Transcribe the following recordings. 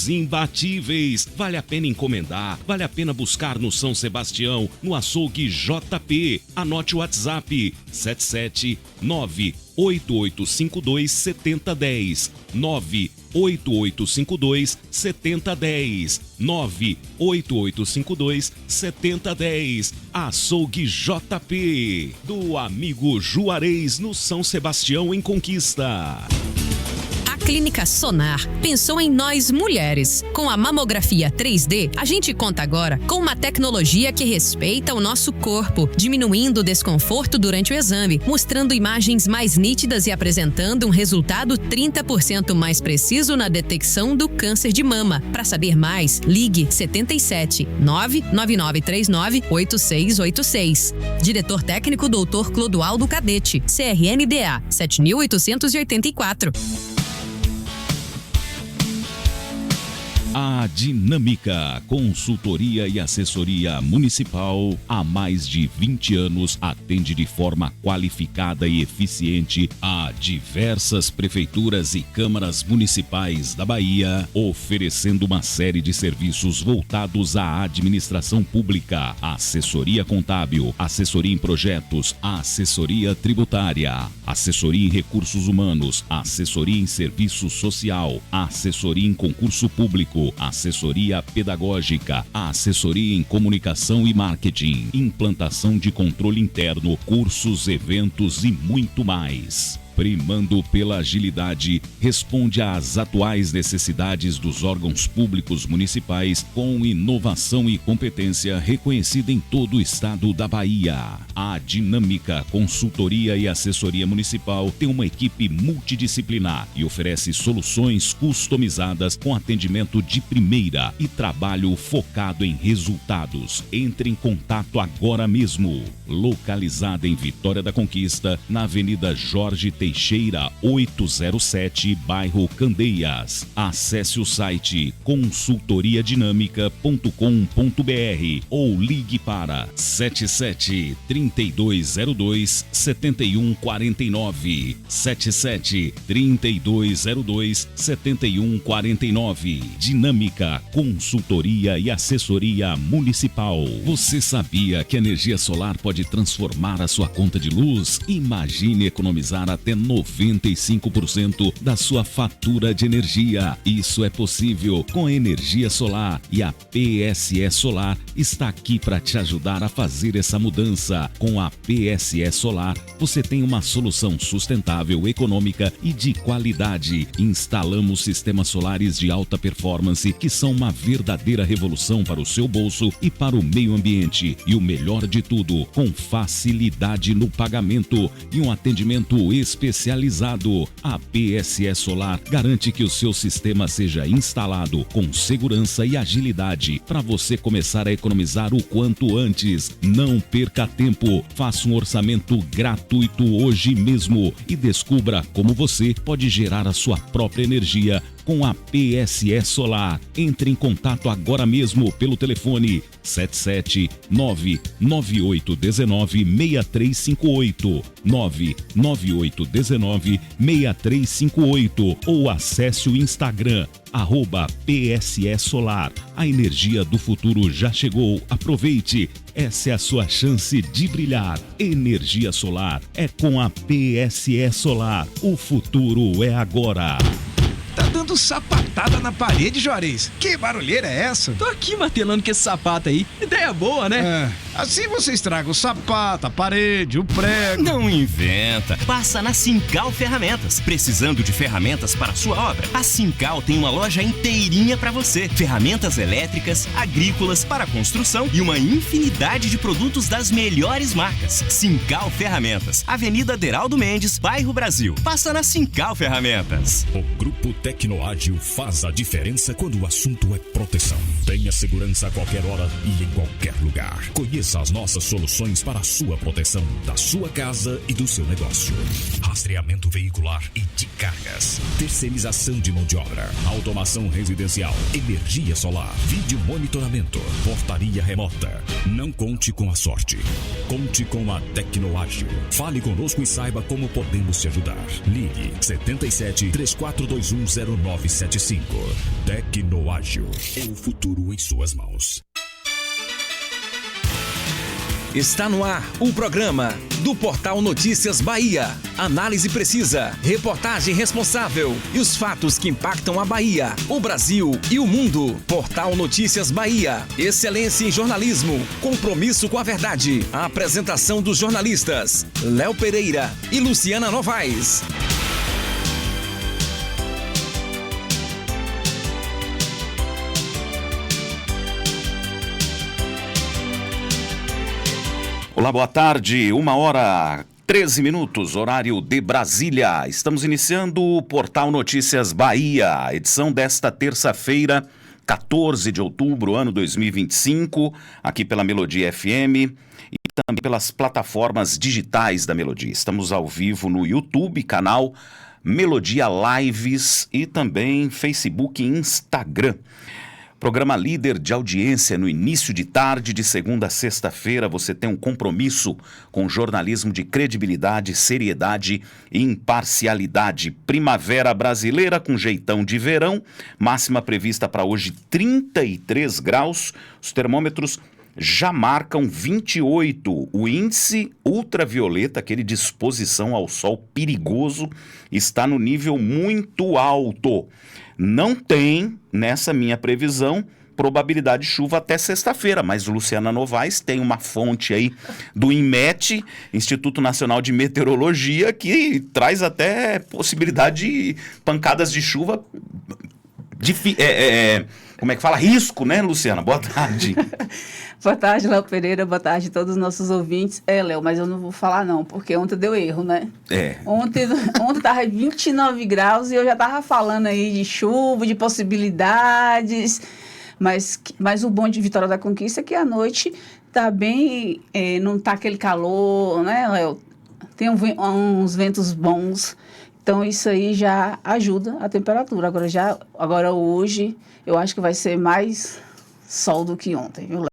preços imbatíveis. Vale a pena encomendar, vale a pena buscar no São Sebastião, no açougue JP. Anote o WhatsApp 77988527010 988527010 988527010. Açougue JP, do amigo Juarez, no São Sebastião, em Conquista. A Clínica Sonar pensou em nós mulheres. Com a mamografia 3D, a gente conta agora com uma tecnologia que respeita o nosso corpo, diminuindo o desconforto durante o exame, mostrando imagens mais nítidas e apresentando um resultado 30% mais preciso na detecção do câncer de mama. Para saber mais, ligue 77 99939 8686. Diretor técnico Dr. Clodoaldo Cadete, CRNDA 7884. A Dinâmica Consultoria e Assessoria Municipal, há mais de 20 anos, atende de forma qualificada e eficiente a diversas prefeituras e câmaras municipais da Bahia, oferecendo uma série de serviços voltados à administração pública, assessoria contábil, assessoria em projetos, assessoria tributária, assessoria em recursos humanos, assessoria em serviço social, assessoria em concurso público, assessoria pedagógica, assessoria em comunicação e marketing, implantação de controle interno, cursos, eventos e muito mais. Primando pela agilidade, responde às atuais necessidades dos órgãos públicos municipais com inovação e competência reconhecida em todo o estado da Bahia. A Dinâmica Consultoria e Assessoria Municipal tem uma equipe multidisciplinar e oferece soluções customizadas com atendimento de primeira e trabalho focado em resultados. Entre em contato agora mesmo. Localizada em Vitória da Conquista, na Avenida Jorge Teixeira 807, bairro Candeias. Acesse o site consultoriadinamica.com.br ou ligue para 77 3202 7149 77 3202 7149. Dinâmica Consultoria e Assessoria Municipal. Você sabia que a energia solar pode transformar a sua conta de luz? Imagine economizar até 95% da sua fatura de energia. Isso é possível com a energia solar e a PSE Solar está aqui para te ajudar a fazer essa mudança. Com a PSE Solar, você tem uma solução sustentável, econômica e de qualidade. Instalamos sistemas solares de alta performance que são uma verdadeira revolução para o seu bolso e para o meio ambiente. E o melhor de tudo, com facilidade no pagamento e um atendimento especializado. A PSE Solar garante que o seu sistema seja instalado com segurança e agilidade para você começar a economizar o quanto antes. Não perca tempo, faça um orçamento gratuito hoje mesmo e descubra como você pode gerar a sua própria energia com a PSE Solar. Entre em contato agora mesmo pelo telefone 77998196358 998196358 ou acesse o Instagram @PSE Solar. A energia do futuro já chegou. Aproveite. Essa é a sua chance de brilhar. Energia solar é com a PSE Solar. O futuro é agora. Tá dando sapatada na parede, Juarez. Que barulheira é essa? Tô aqui martelando com esse sapato aí. Ideia boa, né? Assim você estraga o sapato, a parede, o prego. Não inventa. Passa na Sincal Ferramentas. Precisando de ferramentas para a sua obra? A Sincal tem uma loja inteirinha para você. Ferramentas elétricas, agrícolas, para construção e uma infinidade de produtos das melhores marcas. Sincal Ferramentas. Avenida Deraldo Mendes, bairro Brasil. Passa na Sincal Ferramentas. O Grupo Tecnoágil faz a diferença quando o assunto é proteção. Tenha segurança a qualquer hora e em qualquer lugar. Conheça Conheça as nossas soluções para a sua proteção, da sua casa e do seu negócio. Rastreamento veicular e de cargas. Terceirização de mão de obra. Automação residencial. Energia solar. Vídeo monitoramento. Portaria remota. Não conte com a sorte. Conte com a Tecnoágil. Fale conosco e saiba como podemos te ajudar. Ligue 77 3421 0975. Tecnoágil. É o futuro em suas mãos. Está no ar o programa do Portal Notícias Bahia. Análise precisa, reportagem responsável e os fatos que impactam a Bahia, o Brasil e o mundo. Portal Notícias Bahia. Excelência em jornalismo, compromisso com a verdade. A apresentação dos jornalistas Léo Pereira e Luciana Novaes. Olá, boa tarde, 1h13, horário de Brasília. Estamos iniciando o Portal Notícias Bahia, edição desta terça-feira, 14 de outubro, ano 2025, aqui pela Melodia FM e também pelas plataformas digitais da Melodia. Estamos ao vivo no YouTube, canal Melodia Lives e também Facebook e Instagram. Programa líder de audiência no início de tarde, de segunda a sexta-feira. Você tem um compromisso com jornalismo de credibilidade, seriedade e imparcialidade. Primavera brasileira com jeitão de verão. Máxima prevista para hoje 33 graus. Os termômetros já marcam 28. O índice ultravioleta, aquele de exposição ao sol perigoso, está no nível muito alto. Não tem, nessa minha previsão, probabilidade de chuva até sexta-feira, mas Luciana Novaes tem uma fonte aí do INMET, Instituto Nacional de Meteorologia, que traz até possibilidade de pancadas de chuva, como é que fala? Risco, né, Luciana? Boa tarde. Boa tarde, Léo Pereira. Boa tarde a todos os nossos ouvintes. Léo, mas eu não vou falar não, porque ontem deu erro, né? Ontem estava 29 graus e eu já estava falando aí de chuva, de possibilidades, mas o bom de Vitória da Conquista é que à noite tá bem, não tá aquele calor, né, Léo? Tem uns ventos bons, então isso aí já ajuda a temperatura. Agora hoje eu acho que vai ser mais sol do que ontem, viu, Léo?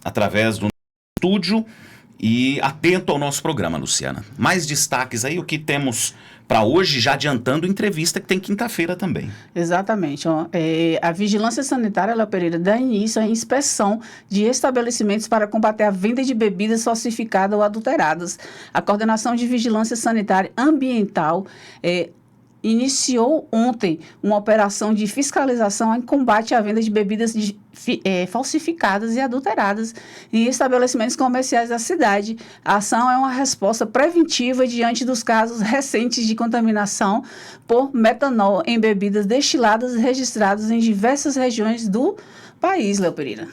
Através do estúdio e atento ao nosso programa, Luciana. Mais destaques aí, o que temos para hoje, já adiantando entrevista que tem quinta-feira também. Exatamente. A Vigilância Sanitária, Léo Pereira, dá início à inspeção de estabelecimentos para combater a venda de bebidas falsificadas ou adulteradas. A Coordenação de Vigilância Sanitária Ambiental iniciou ontem uma operação de fiscalização em combate à venda de bebidas falsificadas e adulteradas em estabelecimentos comerciais da cidade. A ação é uma resposta preventiva diante dos casos recentes de contaminação por metanol em bebidas destiladas registrados em diversas regiões do país, Léo Pereira.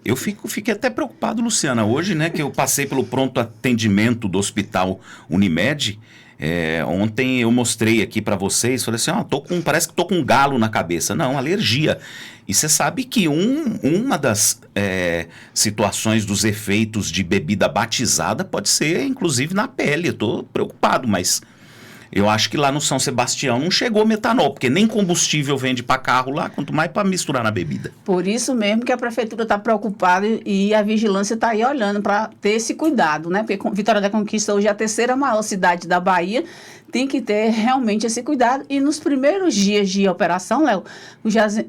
Eu fiquei até preocupado, Luciana, hoje, né, que eu passei pelo pronto atendimento do Hospital Unimed. Ontem eu mostrei aqui para vocês, falei assim, parece que tô com um galo na cabeça. Não, alergia. E você sabe que uma das situações dos efeitos de bebida batizada pode ser, inclusive, na pele. Eu tô preocupado, mas eu acho que lá no São Sebastião não chegou metanol, porque nem combustível vende para carro lá, quanto mais para misturar na bebida. Por isso mesmo que a prefeitura está preocupada e a vigilância está aí olhando para ter esse cuidado, né? Porque Vitória da Conquista hoje é a terceira maior cidade da Bahia, tem que ter realmente esse cuidado. E nos primeiros dias de operação, Léo,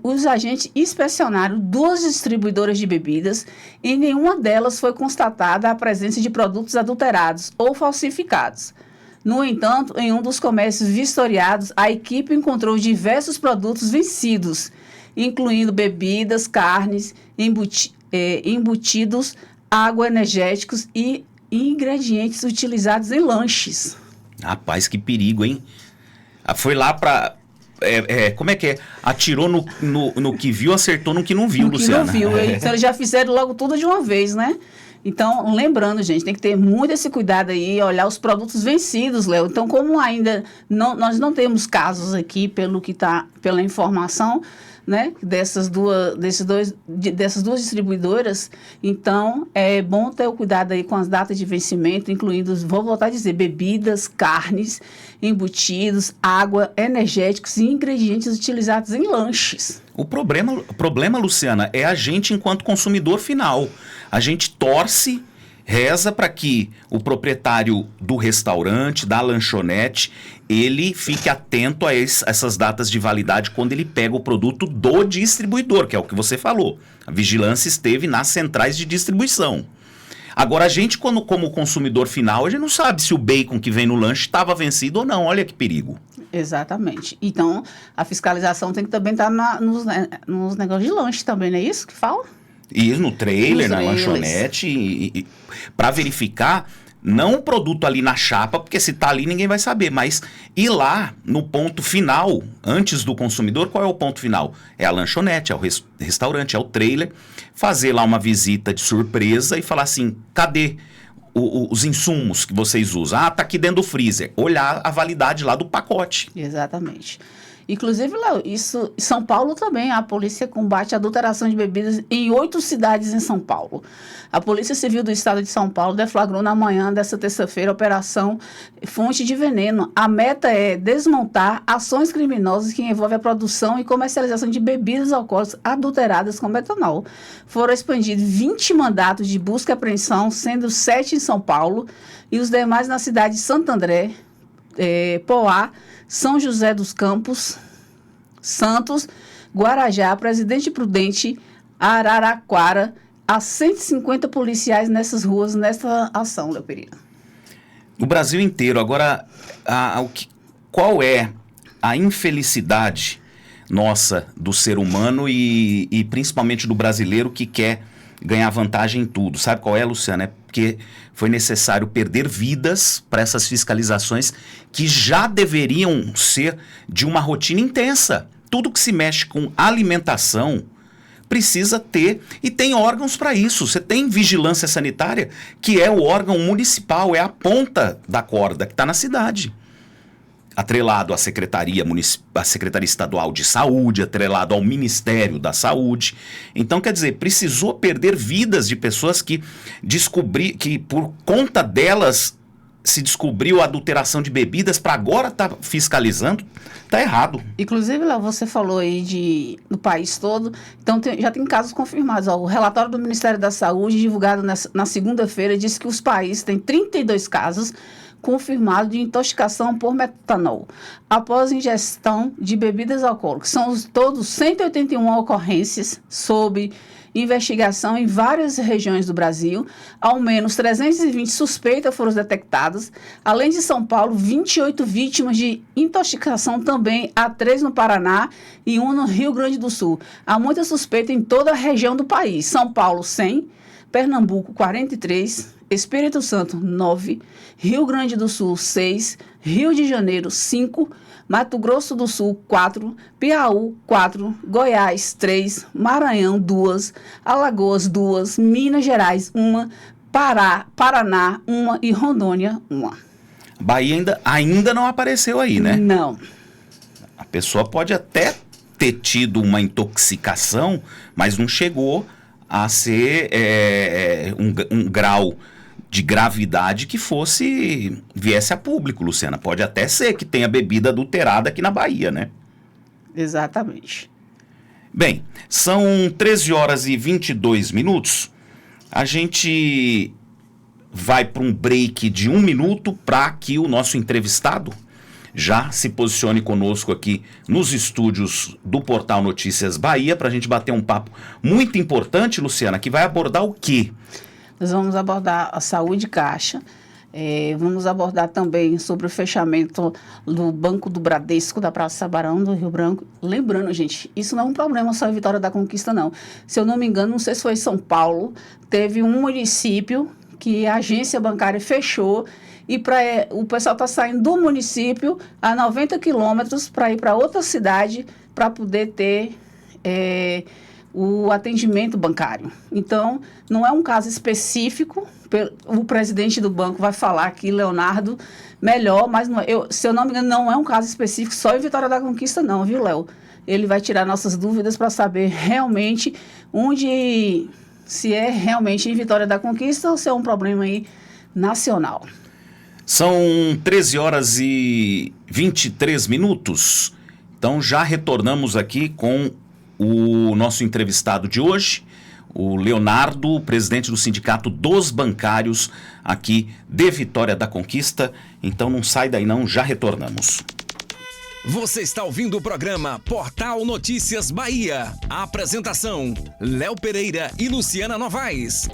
os agentes inspecionaram 2 distribuidoras de bebidas e nenhuma delas foi constatada a presença de produtos adulterados ou falsificados. No entanto, em um dos comércios vistoriados, a equipe encontrou diversos produtos vencidos, incluindo bebidas, carnes, embutidos, água, energéticos e ingredientes utilizados em lanches. Rapaz, que perigo, hein? Foi lá para... como é que é? Atirou no que viu, acertou no que não viu, Luciana. No que não viu. Então, eles já fizeram logo tudo de uma vez, né? Então, lembrando, gente, tem que ter muito esse cuidado aí, olhar os produtos vencidos, Léo. Então, como ainda nós não temos casos aqui, pela informação, né, dessas duas distribuidoras, então é bom ter o cuidado aí com as datas de vencimento, incluindo, vou voltar a dizer, bebidas, carnes, embutidos, água, energéticos e ingredientes utilizados em lanches. O problema, Luciana, é a gente enquanto consumidor final. A gente torce, reza para que o proprietário do restaurante, da lanchonete, ele fique atento a essas datas de validade quando ele pega o produto do distribuidor, que é o que você falou. A vigilância esteve nas centrais de distribuição. Agora, a gente, como consumidor final, a gente não sabe se o bacon que vem no lanche estava vencido ou não. Olha que perigo. Exatamente. Então, a fiscalização tem que também estar nos negócios de lanche também, não é isso que fala? E no trailer, na lanchonete, para verificar, não o produto ali na chapa, porque se tá ali ninguém vai saber, mas ir lá no ponto final, antes do consumidor, qual é o ponto final? É a lanchonete, é o restaurante, é o trailer, fazer lá uma visita de surpresa e falar assim, cadê os insumos que vocês usam? Ah, tá aqui dentro do freezer. Olhar a validade lá do pacote. Exatamente. Inclusive, Léo, isso em São Paulo também, a polícia combate a adulteração de bebidas em 8 cidades em São Paulo. A Polícia Civil do Estado de São Paulo deflagrou na manhã desta terça-feira a Operação Fonte de Veneno. A meta é desmontar ações criminosas que envolvem a produção e comercialização de bebidas alcoólicas adulteradas com metanol. Foram expandidos 20 mandatos de busca e apreensão, sendo 7 em São Paulo e os demais na cidade de Santo André, Poá, São José dos Campos, Santos, Guarajá, Presidente Prudente, Araraquara. Há 150 policiais nessas ruas, nessa ação, Léo Pereira. No Brasil inteiro. Agora, qual é a infelicidade nossa do ser humano e principalmente do brasileiro que quer ganhar vantagem em tudo? Sabe qual é, Luciana? É porque foi necessário perder vidas para essas fiscalizações que já deveriam ser de uma rotina intensa. Tudo que se mexe com alimentação precisa ter, e tem órgãos para isso. Você tem vigilância sanitária, que é o órgão municipal, é a ponta da corda que está na cidade. Atrelado à Secretaria Estadual de Saúde, atrelado ao Ministério da Saúde. Então, quer dizer, precisou perder vidas de pessoas que por conta delas se descobriu a adulteração de bebidas para agora estar fiscalizando. Está errado. Inclusive, Léo, você falou aí do país todo, então já tem casos confirmados. O relatório do Ministério da Saúde, divulgado na segunda-feira, diz que os países têm 32 casos confirmados de intoxicação por metanol após ingestão de bebidas alcoólicas. São todos 181 ocorrências sob investigação em várias regiões do Brasil. Ao menos 320 suspeitas foram detectadas. Além de São Paulo, 28 vítimas de intoxicação também, há 3 no Paraná e 1 no Rio Grande do Sul. Há muita suspeita em toda a região do país. São Paulo, 100, Pernambuco, 43, Espírito Santo, 9, Rio Grande do Sul, 6, Rio de Janeiro, 5, Mato Grosso do Sul, 4, Piauí, 4, Goiás, 3, Maranhão, 2, Alagoas, 2, Minas Gerais, 1, Paraná, 1 e Rondônia, 1. Bahia ainda não apareceu aí, né? Não. A pessoa pode até ter tido uma intoxicação, mas não chegou a ser um grau de gravidade que viesse a público, Luciana. Pode até ser que tenha bebida adulterada aqui na Bahia, né? Exatamente. Bem, são 13 horas e 22 minutos. A gente vai para um break de 1 minuto para que o nosso entrevistado já se posicione conosco aqui nos estúdios do Portal Notícias Bahia para a gente bater um papo muito importante, Luciana, que vai abordar o quê? Nós vamos abordar a saúde caixa, vamos abordar também sobre o fechamento do Banco do Bradesco, da Praça Sabarão, do Rio Branco. Lembrando, gente, isso não é um problema só em Vitória da Conquista, não. Se eu não me engano, não sei se foi São Paulo, teve um município que a agência bancária fechou e o pessoal está saindo do município a 90 quilômetros para ir para outra cidade para poder ter o atendimento bancário. Então, não é um caso específico, o presidente do banco vai falar aqui, Leonardo, melhor, mas se eu não me engano, não é um caso específico só em Vitória da Conquista não, viu, Léo? Ele vai tirar nossas dúvidas para saber realmente se é realmente em Vitória da Conquista ou se é um problema aí nacional. São 13 horas e 23 minutos. Então já retornamos aqui com o nosso entrevistado de hoje, o Leonardo, presidente do Sindicato dos Bancários aqui de Vitória da Conquista. Então não sai daí não, já retornamos. Você está ouvindo o programa Portal Notícias Bahia. A apresentação, Léo Pereira e Luciana Novaes.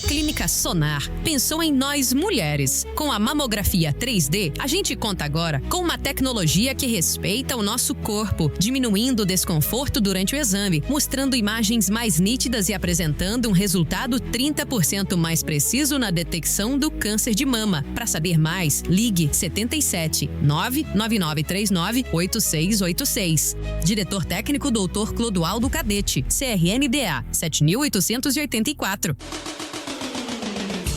Clínica Sonar pensou em nós mulheres. Com a mamografia 3D, a gente conta agora com uma tecnologia que respeita o nosso corpo, diminuindo o desconforto durante o exame, mostrando imagens mais nítidas e apresentando um resultado 30% mais preciso na detecção do câncer de mama. Para saber mais, ligue 77 99939 8686. Diretor técnico Dr. Clodoaldo Cadete, CRNDA 7884.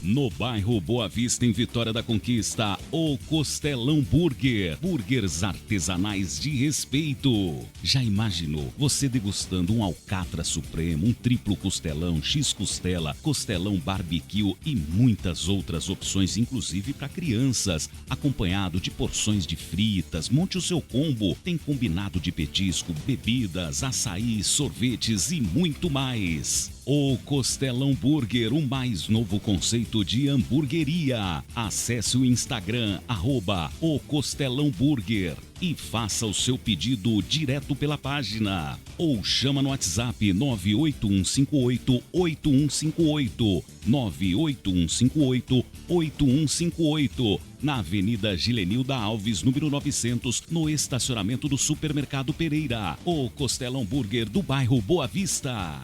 No bairro Boa Vista, em Vitória da Conquista, o Costelão Burger. Burgers artesanais de respeito. Já imaginou você degustando um alcatra supremo, um triplo costelão, X-costela, costelão barbecue e muitas outras opções, inclusive para crianças, acompanhado de porções de fritas. Monte o seu combo. Tem combinado de petisco, bebidas, açaí, sorvetes e muito mais. O Costelão Burger, o mais novo conceito de hamburgueria. Acesse o Instagram, @o Costelão Burger e faça o seu pedido direto pela página. Ou chama no WhatsApp 98158-8158, 98158-8158, na Avenida Gilenilda Alves, número 900, no estacionamento do Supermercado Pereira. O Costelão Burger do bairro Boa Vista.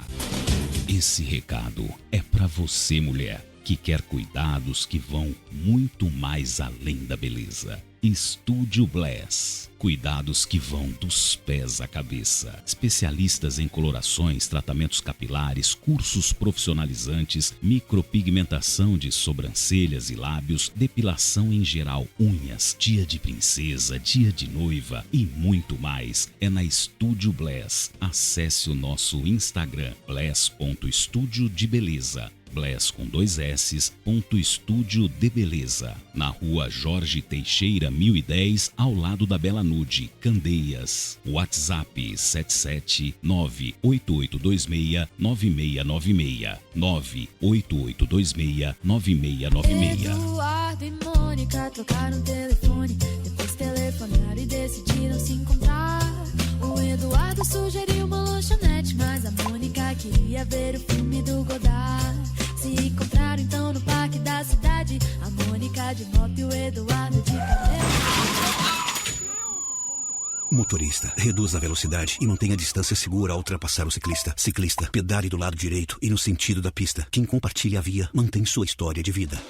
Esse recado é para você, mulher, que quer cuidados que vão muito mais além da beleza. Estúdio Bless. Cuidados que vão dos pés à cabeça. Especialistas em colorações, tratamentos capilares, cursos profissionalizantes, micropigmentação de sobrancelhas e lábios, depilação em geral, unhas, dia de princesa, dia de noiva e muito mais. É na Estúdio Bless. Acesse o nosso Instagram, bless.estúdio de beleza. Bless com 2 S, Estúdio de Beleza. Na rua Jorge Teixeira, 1010, ao lado da Bela Nude, Candeias. WhatsApp 77988269696. 988269696. Eduardo e Mônica trocaram telefone, depois telefonaram e decidiram se encontrar. O Eduardo sugeriu uma lanchonete, mas a Mônica queria ver o filme do Godard. Se encontraram então no parque da cidade, a Mônica de moto e o Eduardo de cabelo. Motorista, reduza a velocidade e mantenha a distância segura ao ultrapassar o ciclista. Ciclista, pedale do lado direito e no sentido da pista. Quem compartilha a via, mantém sua história de vida.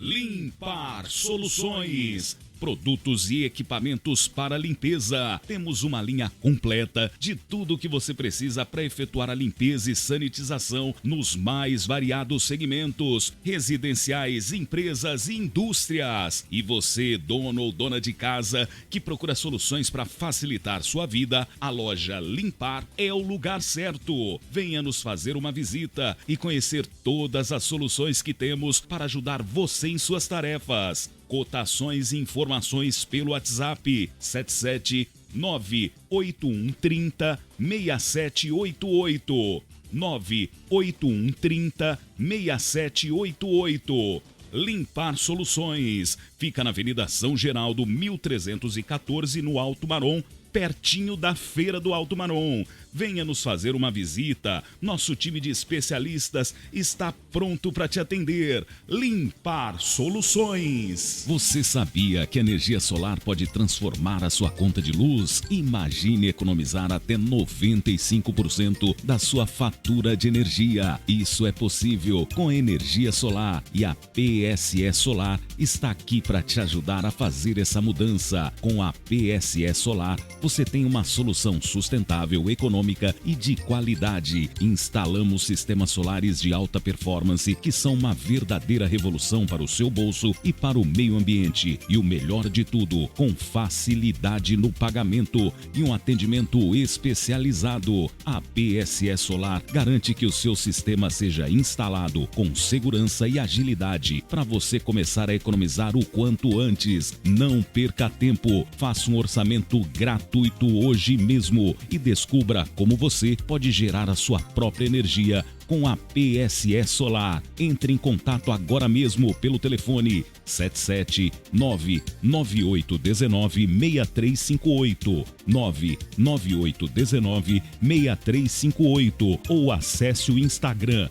Limpar Soluções. Produtos e equipamentos para limpeza. Temos uma linha completa de tudo o que você precisa para efetuar a limpeza e sanitização nos mais variados segmentos, residenciais, empresas e indústrias. E você, dono ou dona de casa, que procura soluções para facilitar sua vida, a loja Limpar é o lugar certo. Venha nos fazer uma visita e conhecer todas as soluções que temos para ajudar você em suas tarefas. Cotações e informações pelo WhatsApp 77981306788, 981306788. Limpar Soluções. Fica na Avenida São Geraldo, 1314, no Alto Marom, pertinho da Feira do Alto Marom. Venha nos fazer uma visita. Nosso time de especialistas está pronto para te atender. Limpar Soluções. Você sabia que a energia solar pode transformar a sua conta de luz? Imagine economizar até 95% da sua fatura de energia. Isso é possível com a energia solar e a PSE Solar está aqui para te ajudar a fazer essa mudança. Com a PSE Solar, você tem uma solução sustentável, econômica e de qualidade. Instalamos sistemas solares de alta performance que são uma verdadeira revolução para o seu bolso e para o meio ambiente. E o melhor de tudo, com facilidade no pagamento e um atendimento especializado. A PSE Solar garante que o seu sistema seja instalado com segurança e agilidade para você começar a economizar o quanto antes. Não perca tempo, faça um orçamento gratuito hoje mesmo e descubra como você pode gerar a sua própria energia com a PSE Solar. Entre em contato agora mesmo pelo telefone 77998196358 998196358 ou acesse o Instagram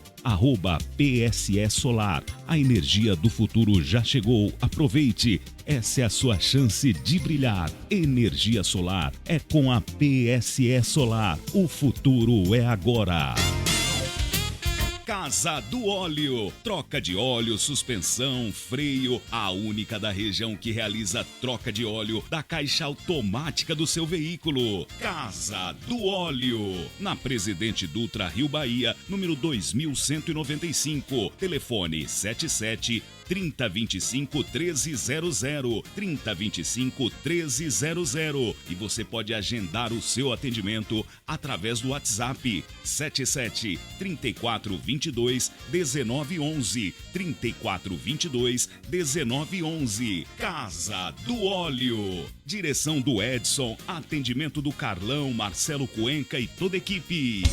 @PSE Solar. A energia do futuro já chegou. Aproveite. Essa é a sua chance de brilhar. Energia solar é com a PSE Solar. O futuro é agora. Casa do Óleo. Troca de óleo, suspensão, freio. A única da região que realiza troca de óleo da caixa automática do seu veículo. Casa do Óleo. Na Presidente Dutra, Rio Bahia, número 2195. Telefone 77 3025 1300 3025 1300 e você pode agendar o seu atendimento através do WhatsApp 77 3422 1911 3422 1911. Casa do Óleo. Direção do Edson, atendimento do Carlão, Marcelo Cuenca e toda a equipe.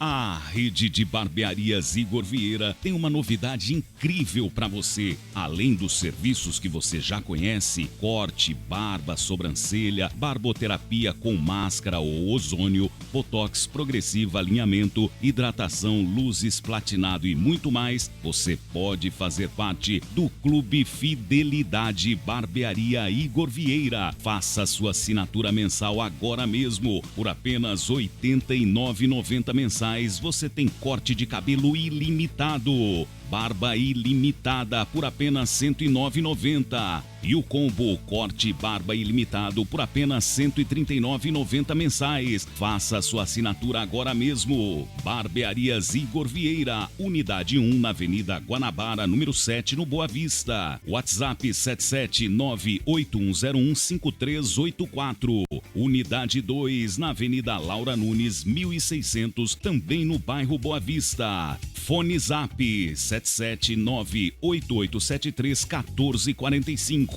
A rede de barbearias Igor Vieira tem uma novidade incrível para você. Além dos serviços que você já conhece, corte, barba, sobrancelha, barboterapia com máscara ou ozônio, botox progressiva, alinhamento, hidratação, luzes, platinado e muito mais, você pode fazer parte do Clube Fidelidade Barbearia Igor Vieira. Faça sua assinatura mensal agora mesmo. Por apenas R$ 89,90 mensais, você tem corte de cabelo ilimitado, barba ilimitada por apenas R$ 109,90 e o combo corte barba ilimitado por apenas R$ 139,90 mensais. Faça sua assinatura agora mesmo. Barbearias Igor Vieira, unidade 1 na Avenida Guanabara, número 7, no Boa Vista. WhatsApp 77981015384. Unidade 2 na Avenida Laura Nunes, 1600, também no bairro Boa Vista. Fone Zap 77988731445.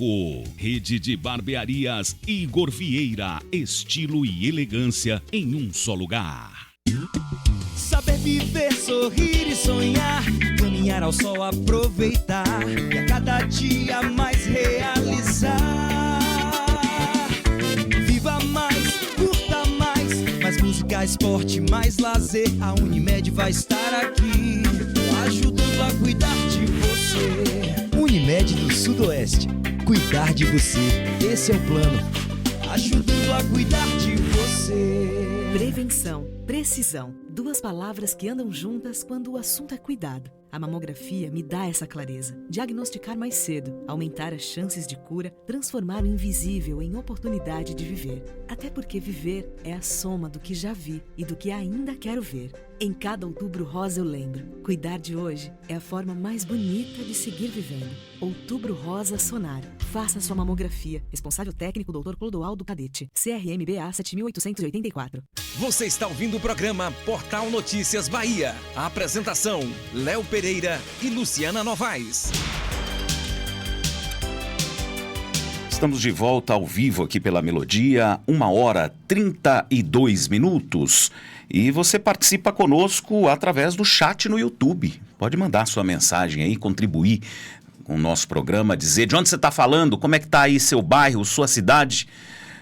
Rede de barbearias Igor Vieira, estilo e elegância em um só lugar. Saber viver, sorrir e sonhar, caminhar ao sol, aproveitar e a cada dia mais realizar. Viva mais, curta mais música, esporte, mais lazer. A Unimed vai estar aqui, ajudando a cuidar de você. Unimed do Sudoeste, cuidar de você, esse é o plano. Ajudando a cuidar de você. Prevenção, precisão, duas palavras que andam juntas quando o assunto é cuidado. A mamografia me dá essa clareza. Diagnosticar mais cedo, aumentar as chances de cura, transformar o invisível em oportunidade de viver. Até porque viver é a soma do que já vi e do que ainda quero ver. Em cada Outubro Rosa eu lembro. Cuidar de hoje é a forma mais bonita de seguir vivendo. Outubro Rosa Sonar. Faça sua mamografia. Responsável técnico Dr. Clodoaldo Cadete. CRMBA 7884. Você está ouvindo o programa Portal Notícias Bahia. A apresentação: Léo Pereira e Luciana Novaes. Estamos de volta ao vivo aqui pela Melodia, 1h32. E você participa conosco através do chat no YouTube. Pode mandar sua mensagem aí, contribuir com o nosso programa, dizer de onde você está falando, como é que está aí seu bairro, sua cidade,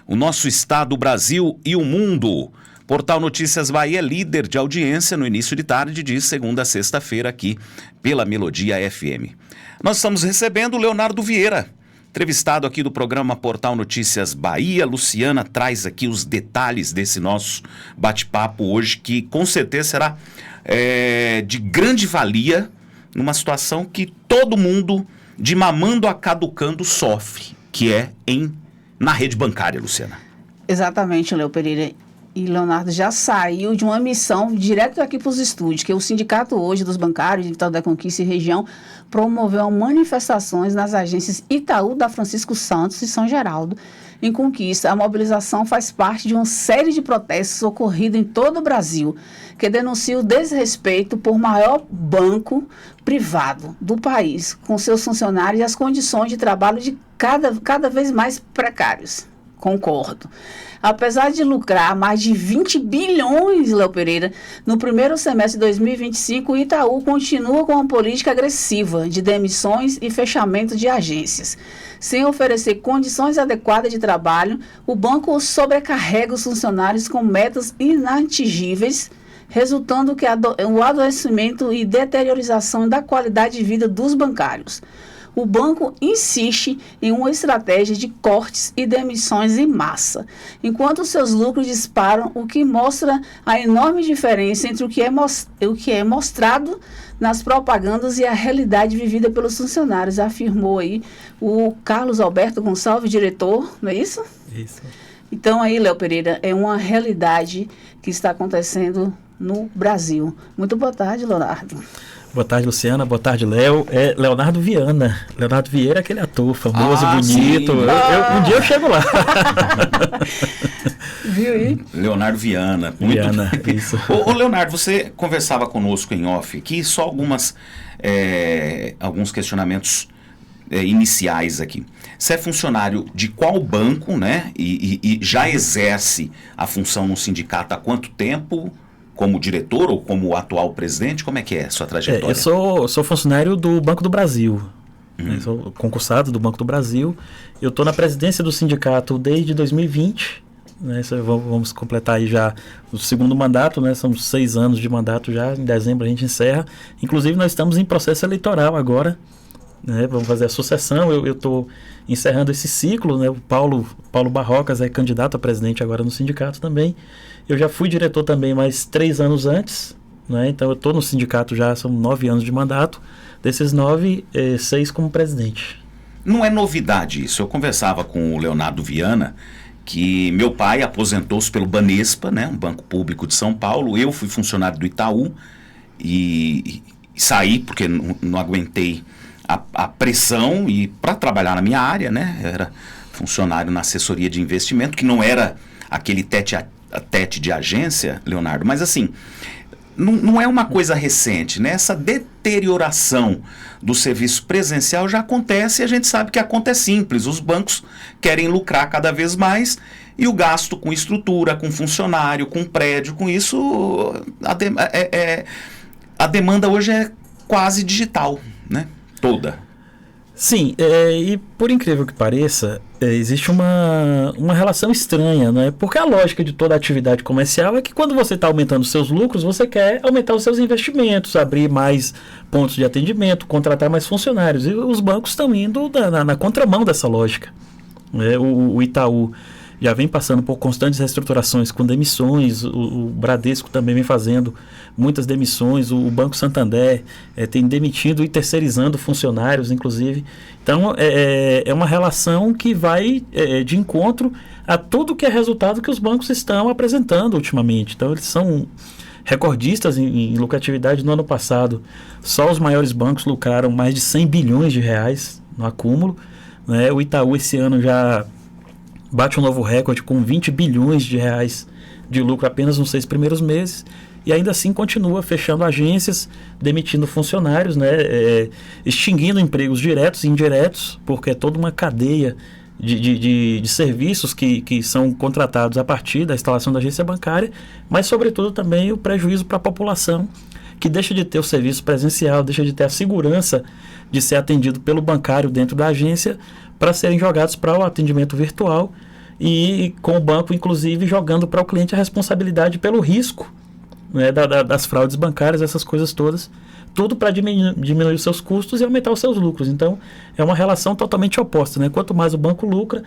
o nosso estado, o Brasil e o mundo. Portal Notícias Bahia, líder de audiência no início de tarde, de segunda a sexta-feira aqui pela Melodia FM. Nós estamos recebendo o Leonardo Vieira, entrevistado aqui do programa Portal Notícias Bahia. Luciana traz aqui os detalhes desse nosso bate-papo hoje, que com certeza será de grande valia numa situação que todo mundo, de mamando a caducando, sofre, que é na rede bancária, Luciana. Exatamente, Léo Pereira. E Leonardo já saiu de uma missão direto aqui para os estúdios, que é o sindicato hoje dos bancários de Vitória da Conquista e região promoveu manifestações nas agências Itaú, da Francisco Santos e São Geraldo, em Conquista. A mobilização faz parte de uma série de protestos ocorridos em todo o Brasil, que denuncia o desrespeito por maior banco privado do país, com seus funcionários e as condições de trabalho de cada vez mais precários. Concordo. Apesar de lucrar mais de 20 bilhões, Léo Pereira, no primeiro semestre de 2025, o Itaú continua com uma política agressiva de demissões e fechamento de agências. Sem oferecer condições adequadas de trabalho, o banco sobrecarrega os funcionários com metas inatingíveis, resultando que o adoecimento e deteriorização da qualidade de vida dos bancários. O banco insiste em uma estratégia de cortes e demissões em massa, enquanto seus lucros disparam, o que mostra a enorme diferença entre o que é mostrado nas propagandas e a realidade vivida pelos funcionários, afirmou aí o Carlos Alberto Gonçalves, diretor, não é isso? Isso. Então aí, Léo Pereira, é uma realidade que está acontecendo no Brasil. Muito boa tarde, Leonardo. Boa tarde, Luciana. Boa tarde, Léo. É Leonardo Viana. Leonardo Vieira é aquele ator famoso, bonito. Um dia eu chego lá. Viu aí? Leonardo Viana. Viana, isso. Ô, Leonardo, você conversava conosco em off aqui, só alguns questionamentos iniciais aqui. Você é funcionário de qual banco, né? E já exerce a função no sindicato há quanto tempo? Como diretor ou como atual presidente? Como é que é a sua trajetória? Eu sou funcionário do Banco do Brasil. Eu sou concursado do Banco do Brasil. Eu estou na presidência do sindicato desde 2020. Né? Vamos completar aí já o segundo mandato, né? São 6 anos de mandato já. Em dezembro a gente encerra. Inclusive nós estamos em processo eleitoral agora. Né? Vamos fazer a sucessão. Eu estou encerrando esse ciclo. Né? O Paulo Barrocas é candidato a presidente agora no sindicato também. Eu já fui diretor também mais 3 anos antes, né? Então eu estou no sindicato já, são 9 anos de mandato. Desses 9, 6 como presidente. Não é novidade isso. Eu conversava com o Leonardo Viana, que meu pai aposentou-se pelo Banespa, né? Um banco público de São Paulo. Eu fui funcionário do Itaú e saí porque não aguentei a pressão e para trabalhar na minha área, né? Eu era funcionário na assessoria de investimento, que não era aquele tete de agência, Leonardo, mas assim, não é uma coisa recente, né? Essa deterioração do serviço presencial já acontece e a gente sabe que a conta é simples. Os bancos querem lucrar cada vez mais e o gasto com estrutura, com funcionário, com prédio, com isso, a demanda hoje é quase digital, né? Toda. Sim, e por incrível que pareça, existe uma relação estranha, né? Porque a lógica de toda atividade comercial é que quando você está aumentando seus lucros, você quer aumentar os seus investimentos, abrir mais pontos de atendimento, contratar mais funcionários. E os bancos estão indo na contramão dessa lógica. O Itaú já vem passando por constantes reestruturações com demissões, o Bradesco também vem fazendo muitas demissões, o Banco Santander tem demitido e terceirizando funcionários, inclusive. Então, é uma relação que vai de encontro a tudo que é resultado que os bancos estão apresentando ultimamente. Então, eles são recordistas em lucratividade no ano passado. Só os maiores bancos lucraram mais de 100 bilhões de reais no acúmulo. Né? O Itaú esse ano já bate um novo recorde com 20 bilhões de reais de lucro apenas nos 6 primeiros meses, e ainda assim continua fechando agências, demitindo funcionários, né, extinguindo empregos diretos e indiretos, porque é toda uma cadeia de serviços que são contratados a partir da instalação da agência bancária, mas sobretudo também o prejuízo para a população, que deixa de ter o serviço presencial, deixa de ter a segurança de ser atendido pelo bancário dentro da agência, para serem jogados para o atendimento virtual. e com o banco, inclusive, jogando para o cliente a responsabilidade pelo risco, né, das fraudes bancárias, essas coisas todas, tudo para diminuir os seus custos e aumentar os seus lucros. Então, é uma relação totalmente oposta, né? Quanto mais o banco lucra,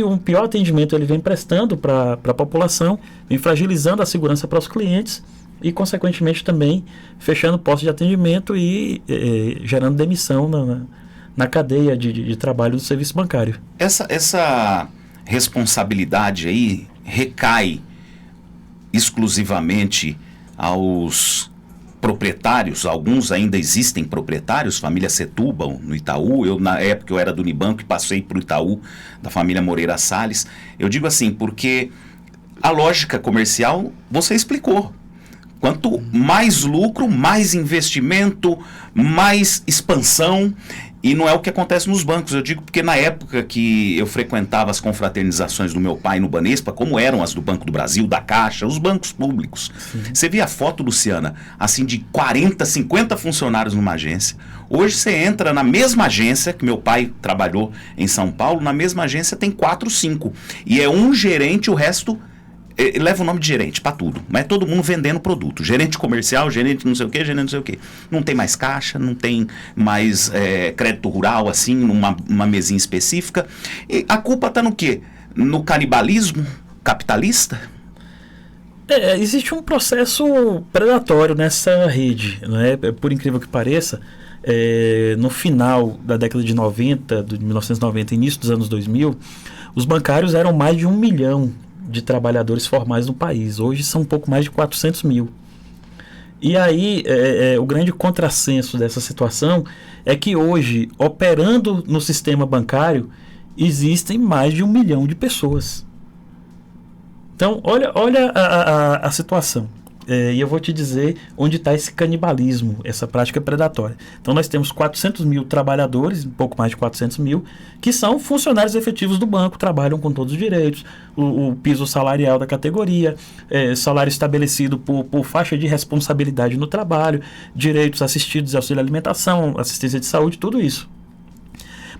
um pior atendimento ele vem prestando para a população, vem fragilizando a segurança para os clientes e, consequentemente, também fechando postos de atendimento e gerando demissão na cadeia de trabalho do serviço bancário. Essa responsabilidade aí recai exclusivamente aos proprietários, alguns ainda existem proprietários, família Setúbal, no Itaú. Na época eu era do Unibanco e passei para o Itaú, da família Moreira Salles. Eu digo assim, porque a lógica comercial você explicou. Quanto mais lucro, mais investimento, mais expansão. E não é o que acontece nos bancos. Eu digo porque na época que eu frequentava as confraternizações do meu pai no Banespa, como eram as do Banco do Brasil, da Caixa, os bancos públicos, você via a foto, Luciana, assim de 40, 50 funcionários numa agência. Hoje você entra na mesma agência, que meu pai trabalhou em São Paulo, na mesma agência tem 4, 5. E é um gerente, o resto leva o nome de gerente para tudo, mas é todo mundo vendendo produto. Gerente comercial, gerente não sei o que, gerente não sei o que. Não tem mais caixa, não tem mais crédito rural, assim, numa mesinha específica. E a culpa está no quê? No canibalismo capitalista? Existe um processo predatório nessa rede, né? Por incrível que pareça, no final da década de 90, de 1990, início dos anos 2000, os bancários eram mais de 1 milhão de trabalhadores formais no país. Hoje são um pouco mais de 400 mil. E aí, o grande contrassenso dessa situação é que hoje, operando no sistema bancário, existem mais de 1 milhão de pessoas. Então, olha a situação. E eu vou te dizer onde está esse canibalismo, essa prática predatória. Então, nós temos 400 mil trabalhadores, um pouco mais de 400 mil, que são funcionários efetivos do banco, trabalham com todos os direitos, o piso salarial da categoria, salário estabelecido por faixa de responsabilidade no trabalho, direitos assistidos, auxílio alimentação, assistência de saúde, tudo isso.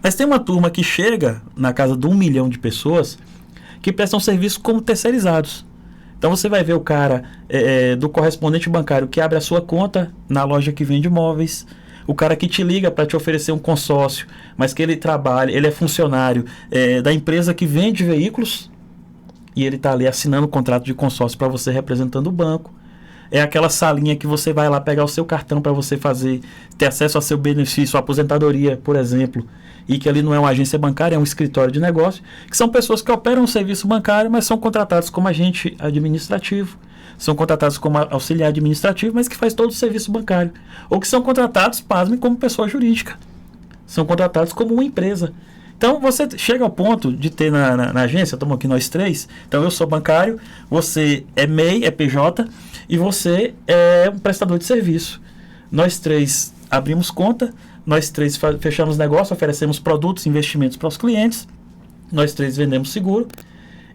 Mas tem uma turma que chega na casa de 1 milhão de pessoas que prestam serviço como terceirizados. Então você vai ver o cara do correspondente bancário que abre a sua conta na loja que vende imóveis, o cara que te liga para te oferecer um consórcio, mas que ele trabalha, ele é funcionário da empresa que vende veículos e ele está ali assinando um contrato de consórcio para você representando o banco. É aquela salinha que você vai lá pegar o seu cartão para você ter acesso ao seu benefício, a aposentadoria, por exemplo, e que ali não é uma agência bancária, é um escritório de negócio, que são pessoas que operam um serviço bancário, mas são contratados como agente administrativo, são contratados como auxiliar administrativo, mas que faz todo o serviço bancário. Ou que são contratados, pasmem, como pessoa jurídica. São contratados como uma empresa. Então, você chega ao ponto de ter na agência, estamos aqui nós três, então eu sou bancário, você é MEI, é PJ, e você é um prestador de serviço. Nós três abrimos conta, nós três fechamos negócio, oferecemos produtos, investimentos para os clientes, nós três vendemos seguro,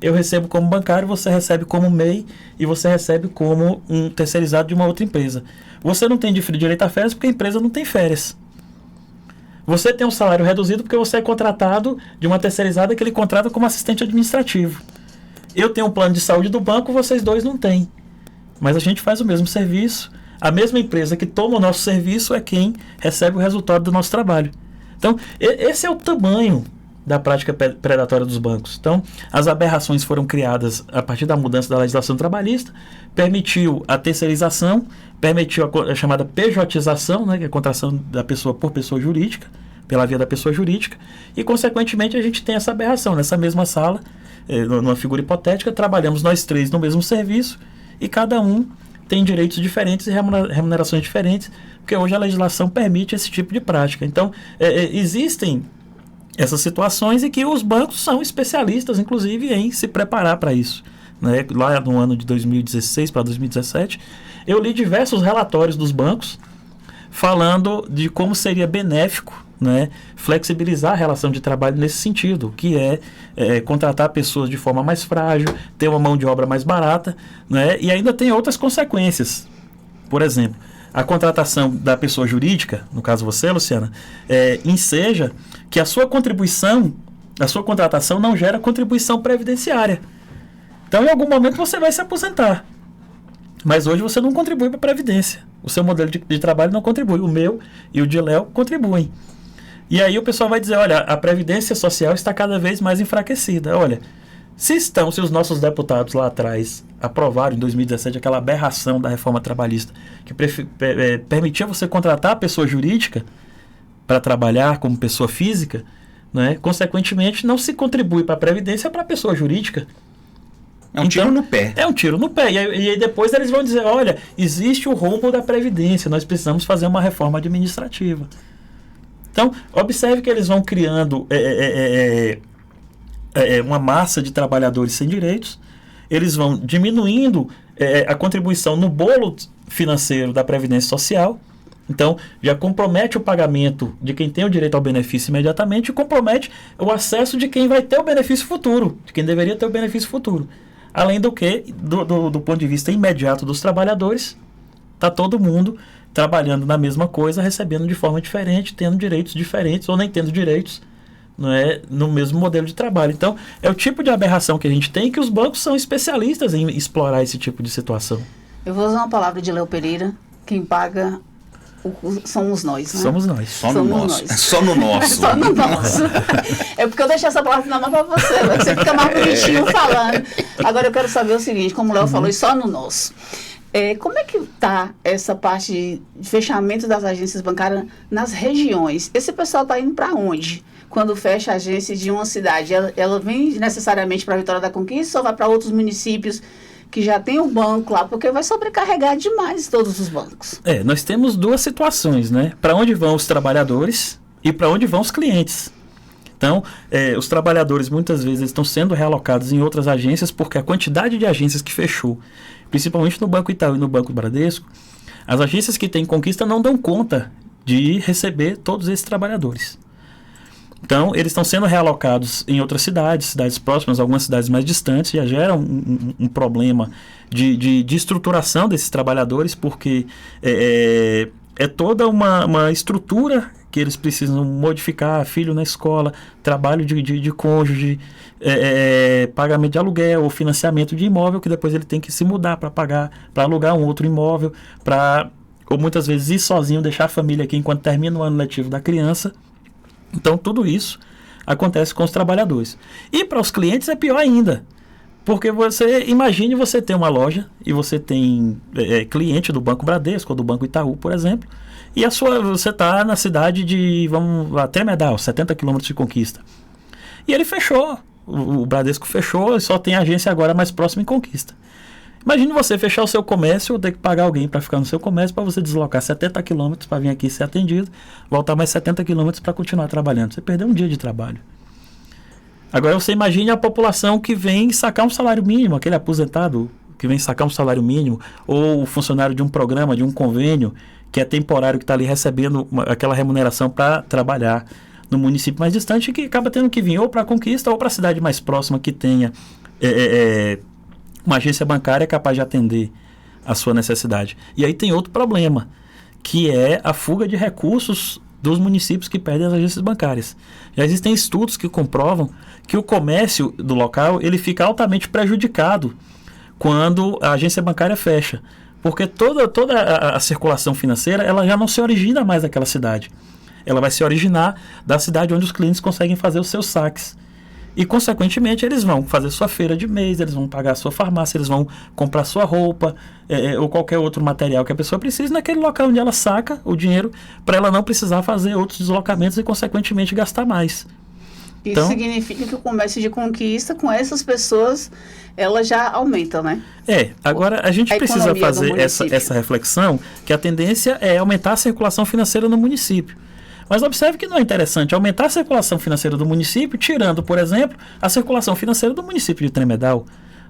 eu recebo como bancário, você recebe como MEI e você recebe como um terceirizado de uma outra empresa. Você não tem direito a férias porque a empresa não tem férias. Você tem um salário reduzido porque você é contratado de uma terceirizada que ele contrata como assistente administrativo. Eu tenho um plano de saúde do banco, vocês dois não têm. Mas a gente faz o mesmo serviço. A mesma empresa que toma o nosso serviço é quem recebe o resultado do nosso trabalho. Então, esse é o tamanho da prática predatória dos bancos. Então, as aberrações foram criadas a partir da mudança da legislação trabalhista, permitiu a terceirização, permitiu a chamada pejotização, né, que é a contratação da pessoa por pessoa jurídica, pela via da pessoa jurídica, e, consequentemente, a gente tem essa aberração. Nessa mesma sala, numa figura hipotética, trabalhamos nós três no mesmo serviço e cada um tem direitos diferentes e remunerações diferentes, porque hoje a legislação permite esse tipo de prática. Então, existem essas situações e que os bancos são especialistas, inclusive, em se preparar para isso. Né? Lá no ano de 2016 para 2017, eu li diversos relatórios dos bancos falando de como seria benéfico, né, flexibilizar a relação de trabalho nesse sentido, que é contratar pessoas de forma mais frágil, ter uma mão de obra mais barata, né, e ainda tem outras consequências. Por exemplo, a contratação da pessoa jurídica, no caso você, Luciana, enseja que a sua contribuição a sua contratação não gera contribuição previdenciária. Então, em algum momento, você vai se aposentar. Mas hoje você não contribui para a Previdência. O seu modelo de trabalho não contribui. O meu e o de Léo contribuem. E aí o pessoal vai dizer, olha, a Previdência Social está cada vez mais enfraquecida. Olha, se os nossos deputados lá atrás aprovaram em 2017 aquela aberração da reforma trabalhista que permitia você contratar a pessoa jurídica para trabalhar como pessoa física, né, consequentemente não se contribui para a Previdência para a pessoa jurídica. É um tiro no pé. É um tiro no pé. E aí depois eles vão dizer, olha, existe o rombo da Previdência, nós precisamos fazer uma reforma administrativa. Então, observe que eles vão criando uma massa de trabalhadores sem direitos, eles vão diminuindo a contribuição no bolo financeiro da Previdência Social. Então, já compromete o pagamento de quem tem o direito ao benefício imediatamente e compromete o acesso de quem vai ter o benefício futuro, de quem deveria ter o benefício futuro. Além do que, do ponto de vista imediato dos trabalhadores, está todo mundo trabalhando na mesma coisa, recebendo de forma diferente, tendo direitos diferentes ou nem tendo direitos, não é, no mesmo modelo de trabalho. Então, é o tipo de aberração que a gente tem, que os bancos são especialistas em explorar esse tipo de situação. Eu vou usar uma palavra de Léo Pereira: quem paga somos nós, né? Somos nós. Só no nosso. Só no nosso. Só no nosso. É porque eu deixei essa palavra na mão para você, você fica mais bonitinho falando. Agora eu quero saber o seguinte, como o Léo falou, e só no nosso. Como é que está essa parte de fechamento das agências bancárias nas regiões? Esse pessoal está indo para onde? Quando fecha a agência de uma cidade, ela vem necessariamente para a Vitória da Conquista ou vai para outros municípios que já tem um banco lá, porque vai sobrecarregar demais todos os bancos? Nós temos duas situações, né? Para onde vão os trabalhadores e para onde vão os clientes. Então, os trabalhadores muitas vezes estão sendo realocados em outras agências porque a quantidade de agências que fechou, principalmente no Banco Itaú e no Banco Bradesco, as agências que têm Conquista não dão conta de receber todos esses trabalhadores. Então, eles estão sendo realocados em outras cidades próximas, algumas cidades mais distantes, já gera um problema de estruturação desses trabalhadores, porque é toda uma estrutura que eles precisam modificar, filho na escola, trabalho de cônjuge, pagamento de aluguel ou financiamento de imóvel, que depois ele tem que se mudar para pagar, para alugar um outro imóvel, ou muitas vezes ir sozinho, deixar a família aqui enquanto termina o ano letivo da criança. Então, tudo isso acontece com os trabalhadores. E para os clientes é pior ainda. Porque imagine você ter uma loja e você tem cliente do Banco Bradesco ou do Banco Itaú, por exemplo, e você está na cidade de, Tremedal, 70 quilômetros de Conquista. E ele fechou, o Bradesco fechou e só tem agência agora mais próxima em Conquista. Imagine você fechar o seu comércio ou ter que pagar alguém para ficar no seu comércio para você deslocar 70 quilômetros para vir aqui ser atendido, voltar mais 70 quilômetros para continuar trabalhando. Você perdeu um dia de trabalho. Agora você imagine a população que vem sacar um salário mínimo, aquele aposentado que vem sacar um salário mínimo, ou o funcionário de um programa, de um convênio, que é temporário, que está ali recebendo aquela remuneração para trabalhar no município mais distante, que acaba tendo que vir ou para a Conquista ou para a cidade mais próxima que tenha uma agência bancária capaz de atender a sua necessidade. E aí tem outro problema, que é a fuga de recursos dos municípios que perdem as agências bancárias. Já existem estudos que comprovam que o comércio do local ele fica altamente prejudicado quando a agência bancária fecha, porque toda a circulação financeira ela já não se origina mais daquela cidade. Ela vai se originar da cidade onde os clientes conseguem fazer os seus saques. E, consequentemente, eles vão fazer sua feira de mês, eles vão pagar a sua farmácia, eles vão comprar sua roupa ou qualquer outro material que a pessoa precise naquele local onde ela saca o dinheiro, para ela não precisar fazer outros deslocamentos e, consequentemente, gastar mais. Isso significa que o comércio de Conquista com essas pessoas, ela já aumenta, né? Agora a gente precisa fazer essa reflexão, que a tendência é aumentar a circulação financeira no município. Mas observe que não é interessante aumentar a circulação financeira do município, tirando, por exemplo, a circulação financeira do município de Tremedal.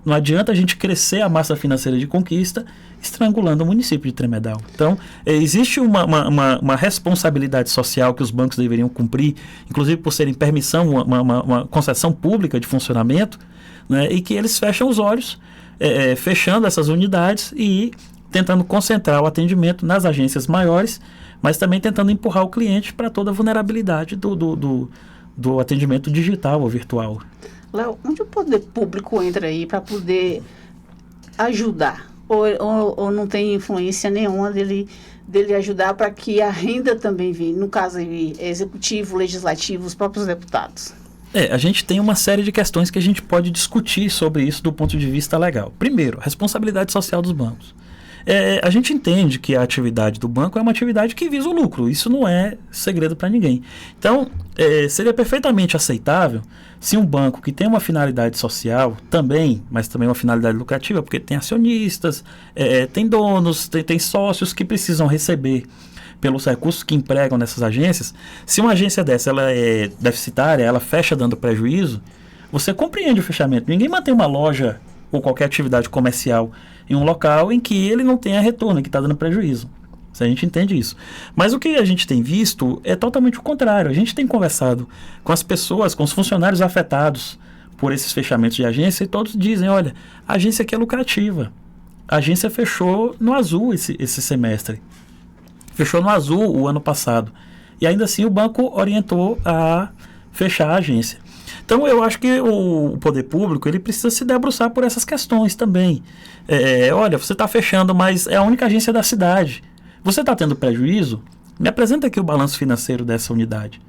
Não adianta a gente crescer a massa financeira de Conquista estrangulando o município de Tremedal. Então, existe uma responsabilidade social que os bancos deveriam cumprir, inclusive por serem permissão, uma concessão pública de funcionamento, né, e que eles fecham os olhos, fechando essas unidades e tentando concentrar o atendimento nas agências maiores, mas também tentando empurrar o cliente para toda a vulnerabilidade do do atendimento digital ou virtual. Léo, onde o poder público entra aí para poder ajudar? Ou não tem influência nenhuma dele ajudar para que a renda também venha? No caso aí, executivo, legislativo, os próprios deputados. A gente tem uma série de questões que a gente pode discutir sobre isso do ponto de vista legal. Primeiro, responsabilidade social dos bancos. A gente entende que a atividade do banco é uma atividade que visa o lucro. Isso não é segredo para ninguém. Então, seria perfeitamente aceitável se um banco que tem uma finalidade social também, mas também uma finalidade lucrativa, porque tem acionistas, tem donos, tem sócios que precisam receber pelos recursos que empregam nessas agências. Se uma agência dessa ela é deficitária, ela fecha dando prejuízo, você compreende o fechamento. Ninguém mantém uma loja ou qualquer atividade comercial em um local em que ele não tenha retorno, que está dando prejuízo. A gente entende isso. Mas o que a gente tem visto é totalmente o contrário. A gente tem conversado com as pessoas, com os funcionários afetados por esses fechamentos de agência, e todos dizem, olha, a agência aqui é lucrativa. A agência fechou no azul esse semestre. Fechou no azul o ano passado. E ainda assim o banco orientou a fechar a agência. Então eu acho que o poder público ele precisa se debruçar por essas questões também. Olha, você está fechando, mas é a única agência da cidade. Você está tendo prejuízo? Me apresenta aqui o balanço financeiro dessa unidade.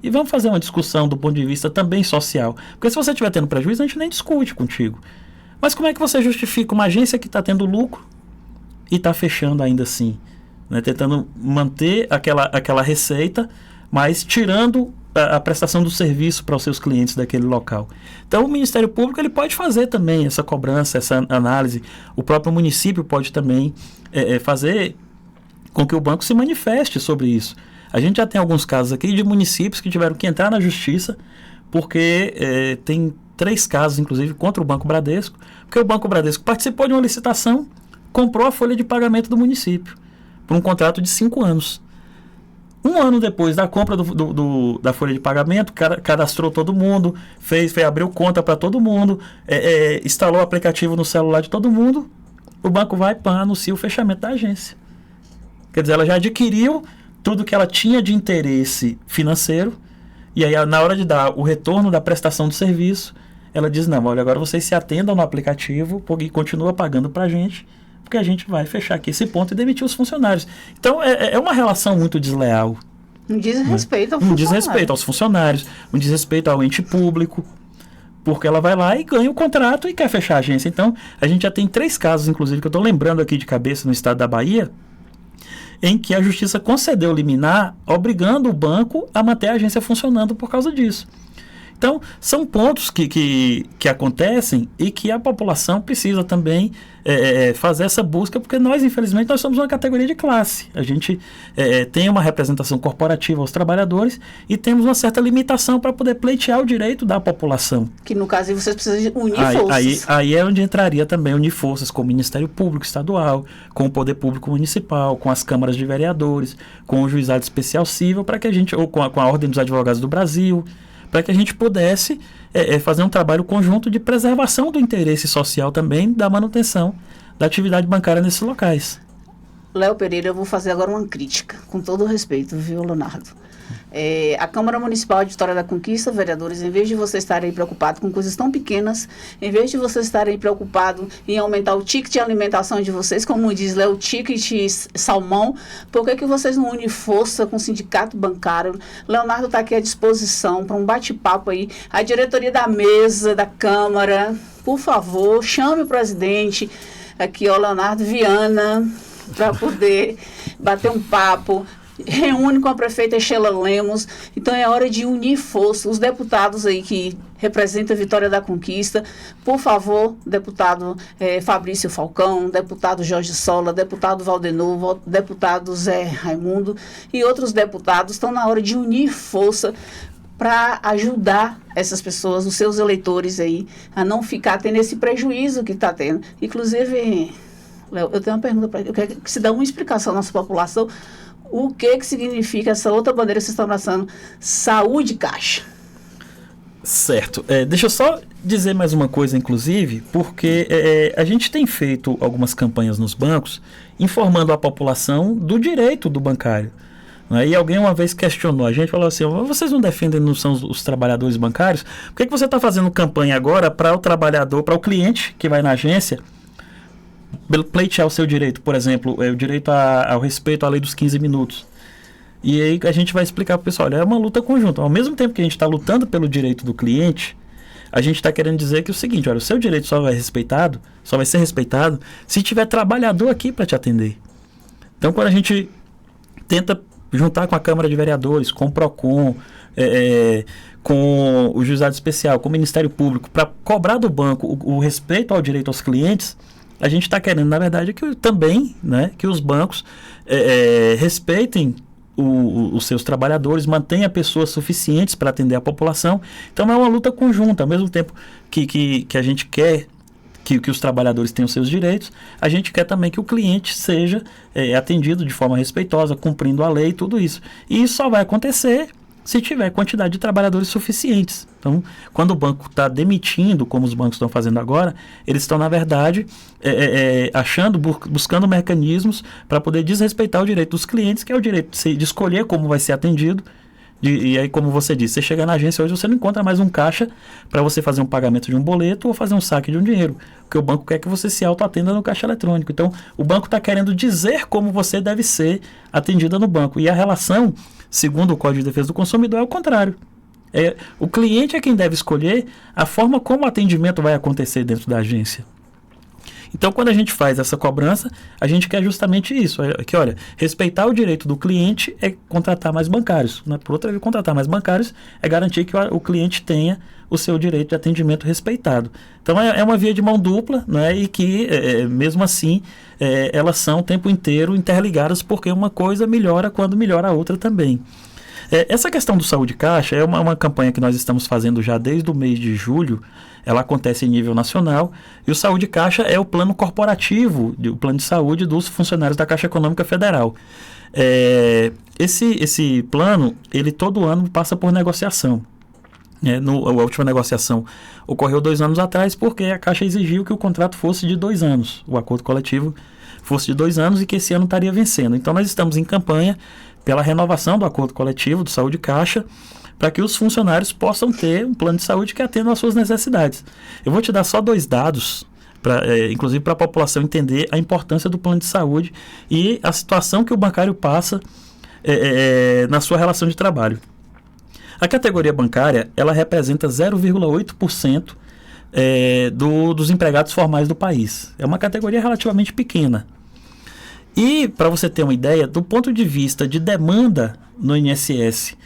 E vamos fazer uma discussão do ponto de vista também social. Porque se você estiver tendo prejuízo, a gente nem discute contigo. Mas como é que você justifica uma agência que está tendo lucro e está fechando ainda assim? Né? Tentando manter aquela receita, mas tirando a prestação do serviço para os seus clientes daquele local. Então o Ministério Público ele pode fazer também essa cobrança, essa análise. O próprio município pode também fazer com que o banco se manifeste sobre isso. A gente já tem alguns casos aqui de municípios que tiveram que entrar na justiça porque tem 3 casos, inclusive, contra o Banco Bradesco, porque o Banco Bradesco participou de uma licitação, comprou a folha de pagamento do município por um contrato de 5 anos. 1 ano depois da compra da folha de pagamento, cadastrou todo mundo, abriu conta para todo mundo, instalou o aplicativo no celular de todo mundo, o banco vai e anuncia o fechamento da agência. Quer dizer, ela já adquiriu tudo que ela tinha de interesse financeiro, e aí na hora de dar o retorno da prestação do serviço, ela diz, não, olha, agora vocês se atendam no aplicativo e continua pagando para a gente, porque a gente vai fechar aqui esse ponto e demitir os funcionários. Então, é uma relação muito desleal. Um desrespeito ao funcionário. Um desrespeito aos funcionários, um desrespeito ao ente público, porque ela vai lá e ganha o contrato e quer fechar a agência. Então, a gente já tem 3 casos, inclusive, que eu estou lembrando aqui de cabeça no estado da Bahia, em que a justiça concedeu liminar, obrigando o banco a manter a agência funcionando por causa disso. Então, são pontos que acontecem e que a população precisa também fazer essa busca, porque nós, infelizmente, nós somos uma categoria de classe. A gente tem uma representação corporativa aos trabalhadores e temos uma certa limitação para poder pleitear o direito da população. Que, no caso, vocês precisam unir forças. Aí é onde entraria também unir forças com o Ministério Público Estadual, com o Poder Público Municipal, com as câmaras de vereadores, com o Juizado Especial Civil, para que a gente, ou com a Ordem dos Advogados do Brasil, para que a gente pudesse fazer um trabalho conjunto de preservação do interesse social também, da manutenção da atividade bancária nesses locais. Léo Pereira, eu vou fazer agora uma crítica, com todo o respeito, viu, Leonardo? A Câmara Municipal de Vitória da Conquista, vereadores, em vez de vocês estarem preocupados com coisas tão pequenas, em vez de vocês estarem preocupados em aumentar o ticket de alimentação de vocês, como diz Léo, o ticket salmão, por que vocês não unem força com o sindicato bancário? Leonardo está aqui à disposição para um bate-papo aí. A diretoria da mesa, da Câmara, por favor, chame o presidente, aqui, ó, Leonardo Viana, para poder bater um papo. Reúne com a prefeita Sheila Lemos. Então é hora de unir força. Os deputados aí que representam a Vitória da Conquista, por favor, deputado Fabrício Falcão, deputado Jorge Sola, deputado Valdenor, deputado Zé Raimundo e outros deputados, estão na hora de unir força para ajudar essas pessoas, os seus eleitores aí, a não ficar tendo esse prejuízo que está tendo. Inclusive, Léo, eu tenho uma pergunta para ele. Eu quero que se dê uma explicação à nossa população. O que significa essa outra bandeira que vocês estão abraçando? Saúde Caixa. Certo. Deixa eu só dizer mais uma coisa, inclusive, porque a gente tem feito algumas campanhas nos bancos informando a população do direito do bancário. E alguém uma vez questionou a gente, falou assim: vocês não defendem, não são os trabalhadores bancários? Por que você está fazendo campanha agora para o trabalhador, para o cliente que vai na agência pleitear o seu direito? Por exemplo, o direito ao respeito à lei dos 15 minutos. E aí a gente vai explicar para o pessoal: olha, é uma luta conjunta. Ao mesmo tempo que a gente está lutando pelo direito do cliente, a gente está querendo dizer que é o seguinte: olha, o seu direito só vai ser respeitado se tiver trabalhador aqui para te atender. Então, quando a gente tenta juntar com a Câmara de Vereadores, com o PROCON, com o Juizado Especial, com o Ministério Público, para cobrar do banco o respeito ao direito aos clientes, a gente está querendo, na verdade, também, né, que os bancos respeitem os seus trabalhadores, mantenha pessoas suficientes para atender a população. Então é uma luta conjunta. Ao mesmo tempo que a gente quer que os trabalhadores tenham seus direitos, a gente quer também que o cliente seja atendido de forma respeitosa, cumprindo a lei e tudo isso. E isso só vai acontecer se tiver quantidade de trabalhadores suficientes. Então, quando o banco está demitindo, como os bancos estão fazendo agora, eles estão, na verdade, buscando mecanismos para poder desrespeitar o direito dos clientes, que é o direito de escolher como vai ser atendido. E aí, como você disse, você chega na agência hoje, você não encontra mais um caixa para você fazer um pagamento de um boleto ou fazer um saque de um dinheiro, porque o banco quer que você se autoatenda no caixa eletrônico. Então, o banco está querendo dizer como você deve ser atendida no banco. E a relação, segundo o Código de Defesa do Consumidor, é o contrário. O cliente é quem deve escolher a forma como o atendimento vai acontecer dentro da agência. Então, quando a gente faz essa cobrança, a gente quer justamente isso. Que, olha, respeitar o direito do cliente é contratar mais bancários. Né? Por outra vez, contratar mais bancários é garantir que o cliente tenha o seu direito de atendimento respeitado. Então, é uma via de mão dupla, né? E que, mesmo assim, elas são o tempo inteiro interligadas, porque uma coisa melhora quando melhora a outra também. Essa questão do Saúde Caixa é uma campanha que nós estamos fazendo já desde o mês de julho. Ela acontece em nível nacional, e o Saúde Caixa é o plano corporativo, o plano de saúde dos funcionários da Caixa Econômica Federal. Esse plano, ele todo ano passa por negociação. A última negociação ocorreu 2 anos atrás, porque a Caixa exigiu que o contrato fosse de 2 anos, o acordo coletivo fosse de 2 anos e que esse ano estaria vencendo. Então nós estamos em campanha pela renovação do acordo coletivo do Saúde Caixa, para que os funcionários possam ter um plano de saúde que atenda às suas necessidades. Eu vou te dar só 2 dados, inclusive para a população entender a importância do plano de saúde e a situação que o bancário passa na sua relação de trabalho. A categoria bancária, ela representa 0,8% dos empregados formais do país. É uma categoria relativamente pequena. E, para você ter uma ideia, do ponto de vista de demanda no INSS,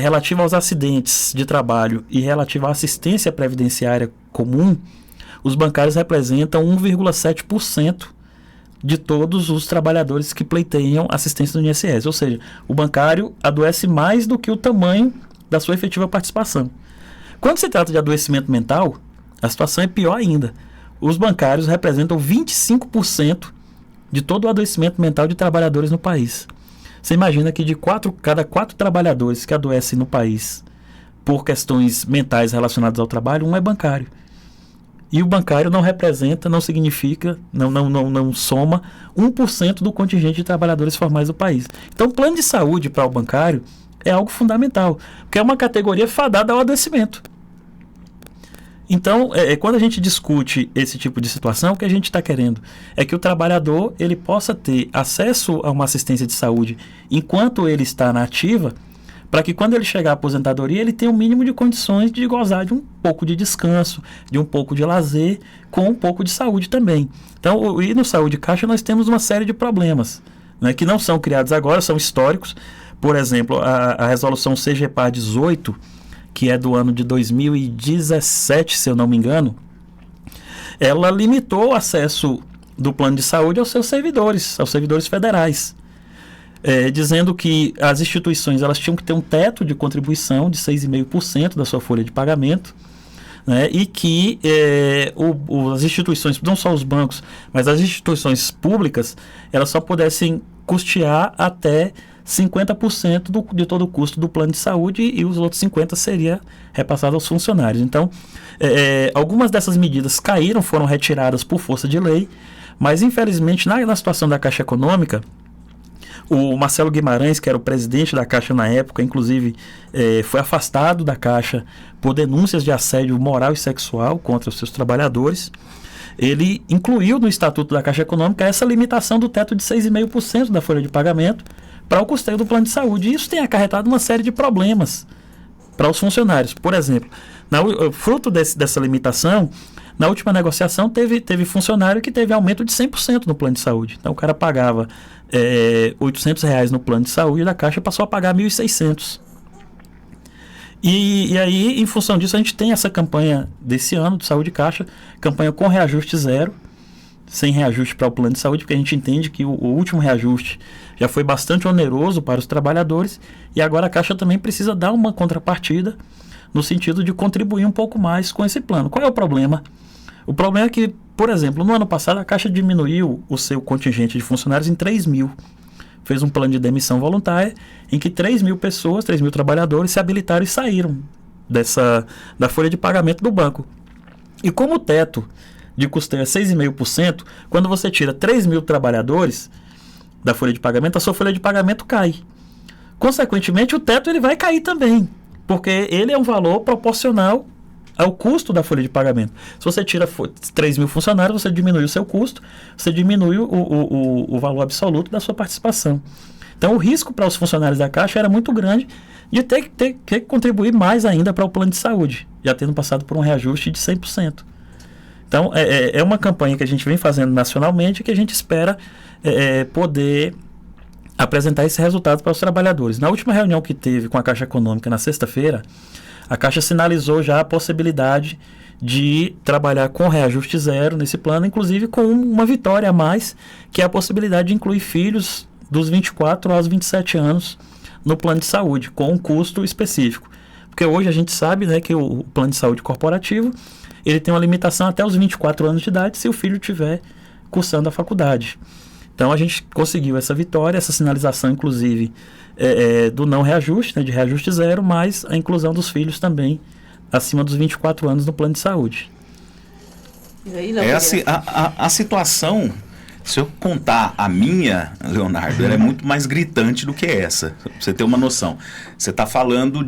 relativa aos acidentes de trabalho e relativa à assistência previdenciária comum, os bancários representam 1,7% de todos os trabalhadores que pleiteiam assistência no INSS. Ou seja, o bancário adoece mais do que o tamanho da sua efetiva participação. Quando se trata de adoecimento mental, a situação é pior ainda. Os bancários representam 25% de todo o adoecimento mental de trabalhadores no país. Você imagina que cada 4 trabalhadores que adoecem no país por questões mentais relacionadas ao trabalho, 1 é bancário. E o bancário não representa, não significa, não soma 1% do contingente de trabalhadores formais do país. Então, o plano de saúde para o bancário é algo fundamental, porque é uma categoria fadada ao adoecimento. Então, quando a gente discute esse tipo de situação, o que a gente está querendo é que o trabalhador ele possa ter acesso a uma assistência de saúde enquanto ele está na ativa, para que quando ele chegar à aposentadoria, ele tenha o mínimo de condições de gozar de um pouco de descanso, de um pouco de lazer, com um pouco de saúde também. Então, e no Saúde Caixa nós temos uma série de problemas, né, que não são criados agora, são históricos. Por exemplo, a resolução CGPAR 18, que é do ano de 2017, se eu não me engano, ela limitou o acesso do plano de saúde aos servidores federais, dizendo que as instituições elas tinham que ter um teto de contribuição de 6,5% da sua folha de pagamento, né, e que as instituições, não só os bancos, mas as instituições públicas, elas só pudessem custear até 50% de todo o custo do plano de saúde, e os outros 50% seria repassado aos funcionários. Então, algumas dessas medidas foram retiradas por força de lei, mas infelizmente na situação da Caixa Econômica, O Marcelo Guimarães, que era o presidente da Caixa na época, inclusive foi afastado da Caixa por denúncias de assédio moral e sexual contra os seus trabalhadores. Ele incluiu no Estatuto da Caixa Econômica essa limitação do teto de 6,5% da folha de pagamento para o custeio do plano de saúde. E isso tem acarretado uma série de problemas para os funcionários. Por exemplo, fruto dessa limitação, na última negociação teve funcionário que teve aumento de 100% no plano de saúde. Então o cara pagava R$800 no plano de saúde, da Caixa passou a pagar R$1.600. E aí, em função disso, a gente tem essa campanha desse ano de Saúde Caixa, campanha com reajuste zero, sem reajuste para o plano de saúde, porque a gente entende que o último reajuste já foi bastante oneroso para os trabalhadores, e agora a Caixa também precisa dar uma contrapartida no sentido de contribuir um pouco mais com esse plano. Qual é o problema? O problema é que, por exemplo, no ano passado a Caixa diminuiu o seu contingente de funcionários em 3 mil. Fez um plano de demissão voluntária em que 3 mil pessoas, 3 mil trabalhadores se habilitaram e saíram da folha de pagamento do banco. E como o teto de custeio é 6,5%, quando você tira 3 mil trabalhadores da folha de pagamento, a sua folha de pagamento cai. Consequentemente, o teto ele vai cair também, porque ele é um valor proporcional ao custo da folha de pagamento. Se você tira 3 mil funcionários, você diminui o seu custo, você diminui o valor absoluto da sua participação. Então, o risco para os funcionários da Caixa era muito grande de ter que contribuir mais ainda para o plano de saúde, já tendo passado por um reajuste de 100%. Então, é uma campanha que a gente vem fazendo nacionalmente e que a gente espera poder apresentar esse resultado para os trabalhadores. Na última reunião que teve com a Caixa Econômica, na sexta-feira, a Caixa sinalizou já a possibilidade de trabalhar com reajuste zero nesse plano, inclusive com uma vitória a mais, que é a possibilidade de incluir filhos dos 24 aos 27 anos no plano de saúde, com um custo específico. Porque hoje a gente sabe, né, que o plano de saúde corporativo ele tem uma limitação até os 24 anos de idade se o filho estiver cursando a faculdade. Então a gente conseguiu essa vitória, essa sinalização inclusive do não reajuste, né, de reajuste zero, mas a inclusão dos filhos também acima dos 24 anos no plano de saúde. A situação, se eu contar a minha, Leonardo, ela é muito mais gritante do que essa, pra você ter uma noção. Você está falando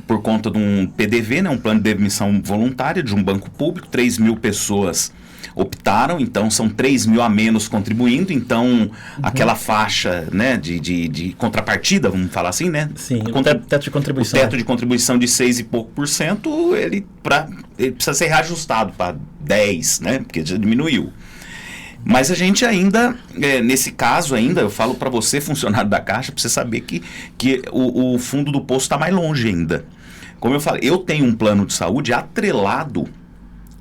por conta de um PDV, né, um plano de demissão voluntária de um banco público, 3 mil pessoas optaram, então são 3 mil a menos contribuindo, então aquela faixa, né, de contrapartida, vamos falar assim, né? Sim, o teto de contribuição. O teto de contribuição de 6 e pouco por cento, ele precisa ser reajustado para 10, né? Porque já diminuiu. Mas a gente ainda, nesse caso ainda, eu falo para você, funcionário da Caixa, para você saber que o fundo do poço está mais longe ainda. Como eu falei, eu tenho um plano de saúde atrelado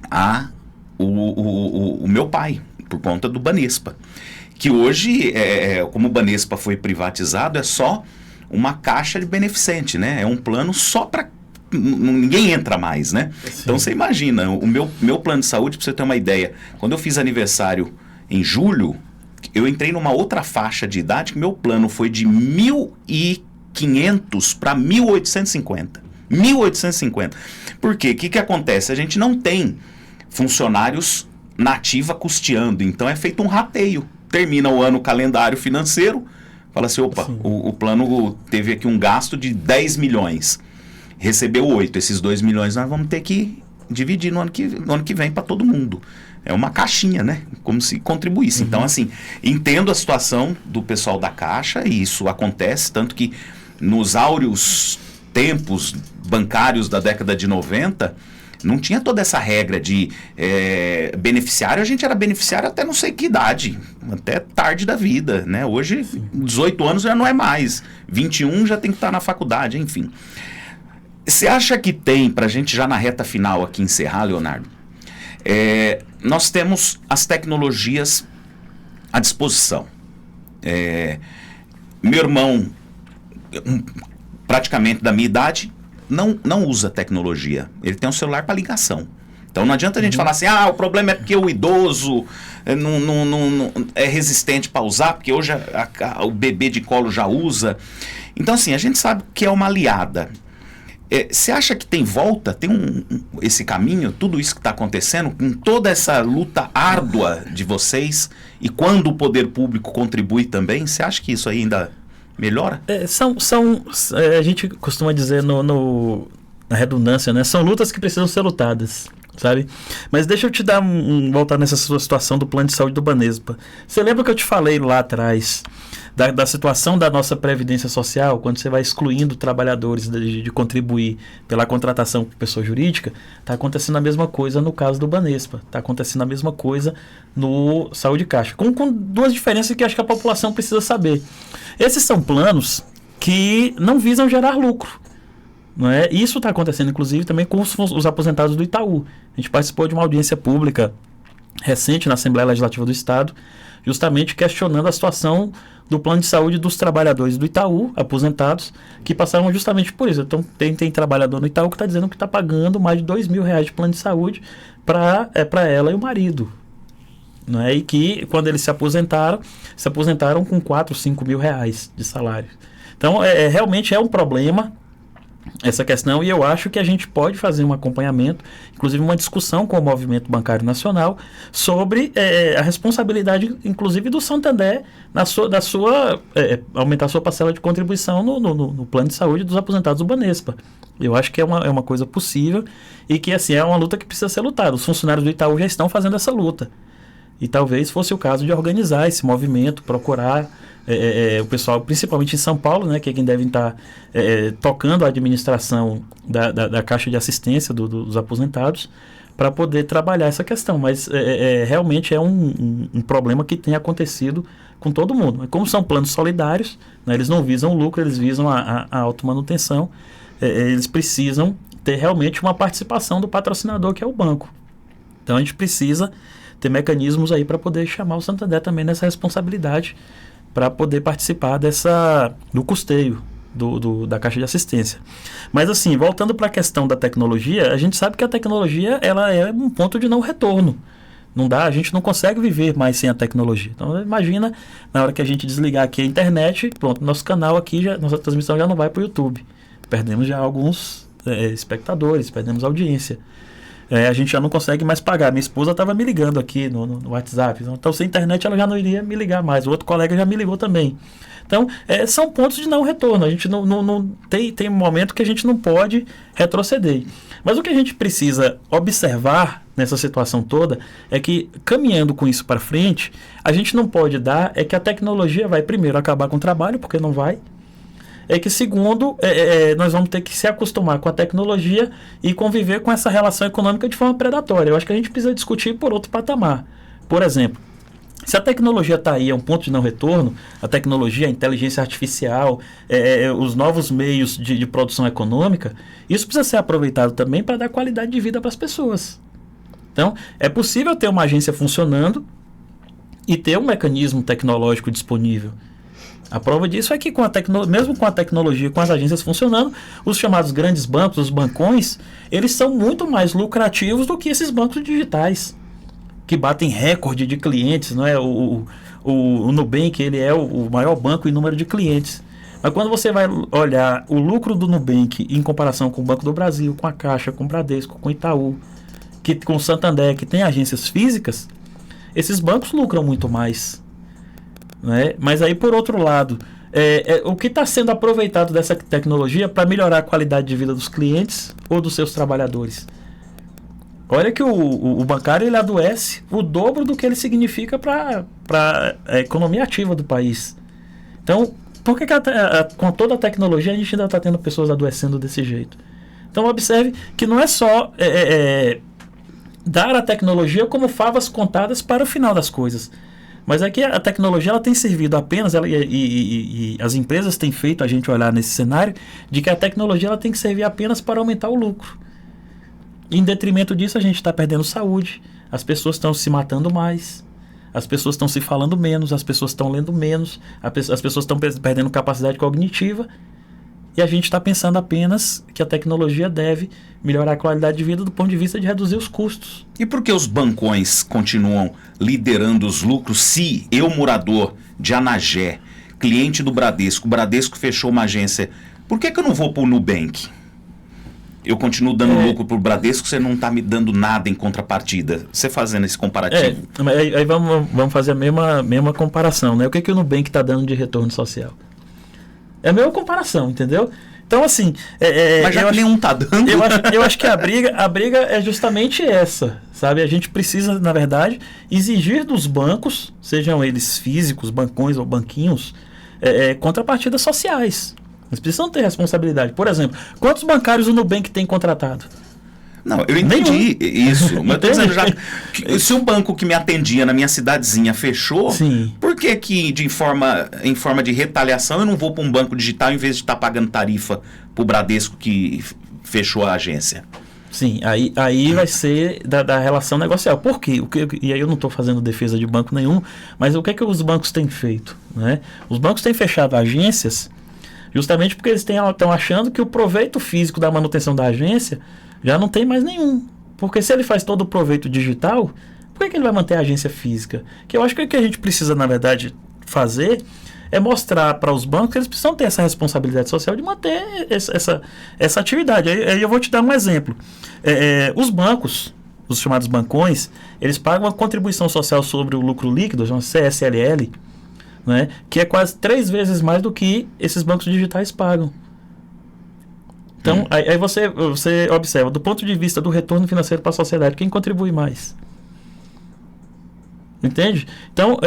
a o meu pai, por conta do Banespa, que hoje, como o Banespa foi privatizado, é só uma caixa de beneficente, né? É um plano só para... Ninguém entra mais, né? Sim. Então você imagina, o meu plano de saúde, para você ter uma ideia, quando eu fiz aniversário em julho, eu entrei numa outra faixa de idade, que meu plano foi de 1.500 para 1.850. 1.850. Por quê? O que acontece? A gente não tem funcionários na ativa custeando, então é feito um rateio. Termina o ano calendário financeiro, fala assim, opa, o plano teve aqui um gasto de 10 milhões, recebeu 8, esses 2 milhões nós vamos ter que dividir no ano que vem para todo mundo. É uma caixinha, né? Como se contribuísse. Então, assim, entendo a situação do pessoal da Caixa, e isso acontece, tanto que nos áureos tempos bancários da década de 90, não tinha toda essa regra de beneficiário. A gente era beneficiário até não sei que idade, até tarde da vida, né? Hoje, 18 anos já não é mais, 21 já tem que estar na faculdade, enfim. Você acha que tem, para a gente já na reta final aqui encerrar, Leonardo, nós temos as tecnologias à disposição. Meu irmão, praticamente da minha idade, não usa tecnologia. Ele tem um celular para ligação. Então não adianta a gente falar assim, o problema é porque o idoso não é resistente para usar, porque hoje o bebê de colo já usa. Então assim, a gente sabe que é uma aliada. Você acha que tem volta, tem esse caminho, tudo isso que está acontecendo, com toda essa luta árdua de vocês, e quando o poder público contribui também, você acha que isso aí ainda melhora? A gente costuma dizer na redundância, né? São lutas que precisam ser lutadas, sabe? Mas deixa eu te dar voltar nessa sua situação do plano de saúde do Banespa. Você lembra que eu te falei lá atrás da situação da nossa Previdência Social, quando você vai excluindo trabalhadores de contribuir pela contratação por pessoa jurídica? Está acontecendo a mesma coisa no caso do Banespa. Está acontecendo a mesma coisa no Saúde Caixa. Com duas diferenças que acho que a população precisa saber. Esses são planos que não visam gerar lucro. Não é? Isso está acontecendo, inclusive, também com os aposentados do Itaú. A gente participou de uma audiência pública recente na Assembleia Legislativa do Estado, justamente questionando a situação do plano de saúde dos trabalhadores do Itaú, aposentados, que passaram justamente por isso. Então, tem trabalhador no Itaú que está dizendo que está pagando mais de R$2.000 de plano de saúde para ela e o marido. Não é? E que, quando eles se aposentaram com R$4.000, R$5.000 de salário. Então, realmente é um problema essa questão, e eu acho que a gente pode fazer um acompanhamento, inclusive uma discussão com o Movimento Bancário Nacional sobre a responsabilidade, inclusive, do Santander aumentar a sua parcela de contribuição no plano de saúde dos aposentados do Banespa. Eu acho que é uma coisa possível e que, assim, é uma luta que precisa ser lutada. Os funcionários do Itaú já estão fazendo essa luta. E talvez fosse o caso de organizar esse movimento, procurar o pessoal, principalmente em São Paulo, né, que é quem deve estar tocando a administração da Caixa de Assistência dos aposentados, para poder trabalhar essa questão. Mas realmente é um problema que tem acontecido com todo mundo. Mas como são planos solidários, né, eles não visam o lucro, eles visam a automanutenção, eles precisam ter realmente uma participação do patrocinador, que é o banco. Então a gente precisa ter mecanismos aí para poder chamar o Santander também nessa responsabilidade, para poder participar do custeio da Caixa de Assistência. Mas, assim, voltando para a questão da tecnologia, a gente sabe que a tecnologia ela é um ponto de não retorno. A gente não consegue viver mais sem a tecnologia. Então, imagina, na hora que a gente desligar aqui a internet, pronto, nosso canal aqui, nossa transmissão já não vai para o YouTube. Perdemos já alguns espectadores, perdemos audiência. A gente já não consegue mais pagar. Minha esposa estava me ligando aqui no WhatsApp. Então, sem internet, ela já não iria me ligar mais. O outro colega já me ligou também. Então, são pontos de não retorno. A gente não tem um momento que a gente não pode retroceder. Mas o que a gente precisa observar nessa situação toda é que, caminhando com isso para frente, a gente não pode que a tecnologia vai, primeiro, acabar com o trabalho, porque não vai. Que segundo, nós vamos ter que se acostumar com a tecnologia e conviver com essa relação econômica de forma predatória. Eu acho que a gente precisa discutir por outro patamar. Por exemplo, se a tecnologia está aí, é um ponto de não retorno, a tecnologia, a inteligência artificial, os novos meios de produção econômica, isso precisa ser aproveitado também para dar qualidade de vida para as pessoas. Então, é possível ter uma agência funcionando e ter um mecanismo tecnológico disponível. A prova disso é que mesmo com a tecnologia, com as agências funcionando, os chamados grandes bancos, os bancões, eles são muito mais lucrativos do que esses bancos digitais, que batem recorde de clientes, não é? O Nubank, ele é o maior banco em número de clientes. Mas quando você vai olhar o lucro do Nubank em comparação com o Banco do Brasil, com a Caixa, com o Bradesco, com o Itaú, com o Santander, que tem agências físicas, esses bancos lucram muito mais. Né? Mas aí, por outro lado, o que está sendo aproveitado dessa tecnologia para melhorar a qualidade de vida dos clientes ou dos seus trabalhadores? Olha que o bancário ele adoece o dobro do que ele significa para a economia ativa do país. Então, por que com toda a tecnologia a gente ainda está tendo pessoas adoecendo desse jeito? Então, observe que não é só dar a tecnologia como favas contadas para o final das coisas. Mas é que a tecnologia ela tem servido apenas, e as empresas têm feito a gente olhar nesse cenário, de que a tecnologia ela tem que servir apenas para aumentar o lucro. Em detrimento disso, a gente está perdendo saúde, as pessoas estão se matando mais, as pessoas estão se falando menos, as pessoas estão lendo menos, as pessoas estão perdendo capacidade cognitiva, e a gente está pensando apenas que a tecnologia deve melhorar a qualidade de vida do ponto de vista de reduzir os custos. E por que os bancões continuam liderando os lucros se eu, morador de Anagé, cliente do Bradesco, o Bradesco fechou uma agência, por que eu não vou para o Nubank? eu continuo dando lucro pro Bradesco, você não está me dando nada em contrapartida. Você fazendo esse comparativo. Aí vamos fazer a mesma comparação, né? O que o Nubank está dando de retorno social? É a mesma comparação, entendeu? Então, assim... Mas já que nenhum está dando... Eu acho que a briga é justamente essa, sabe? A gente precisa, na verdade, exigir dos bancos, sejam eles físicos, bancões ou banquinhos, contrapartidas sociais. Eles precisam ter responsabilidade. Por exemplo, quantos bancários o Nubank tem contratado? Não, eu entendi isso. Mas tô dizendo já, se o banco que me atendia na minha cidadezinha fechou, Sim. Por que em forma de retaliação eu não vou para um banco digital em vez de estar pagando tarifa para o Bradesco que fechou a agência? Sim, aí vai ser da relação negocial. Por quê? E aí eu não estou fazendo defesa de banco nenhum, mas o que os bancos têm feito? Né? Os bancos têm fechado agências justamente porque eles estão achando que o proveito físico da manutenção da agência já não tem mais nenhum. Porque se ele faz todo o proveito digital, por que ele vai manter a agência física? Que eu acho que o que a gente precisa, na verdade, fazer é mostrar para os bancos que eles precisam ter essa responsabilidade social de manter essa atividade. Aí eu vou te dar um exemplo. Os bancos, os chamados bancões, eles pagam uma contribuição social sobre o lucro líquido, uma CSLL, né, que é quase 3 vezes mais do que esses bancos digitais pagam. Então, aí você observa, do ponto de vista do retorno financeiro para a sociedade, quem contribui mais? Entende? Então,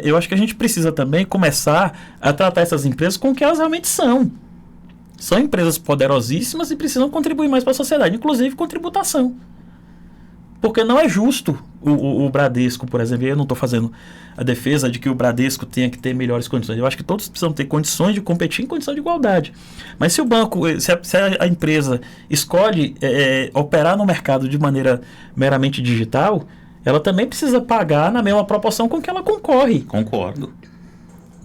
eu acho que a gente precisa também começar a tratar essas empresas com o que elas realmente são. São empresas poderosíssimas e precisam contribuir mais para a sociedade, inclusive com tributação. Porque não é justo o Bradesco, por exemplo, eu não estou fazendo a defesa de que o Bradesco tenha que ter melhores condições. Eu acho que todos precisam ter condições de competir em condição de igualdade. Mas se o banco, se a empresa escolhe operar no mercado de maneira meramente digital, ela também precisa pagar na mesma proporção com que ela concorre. Concordo.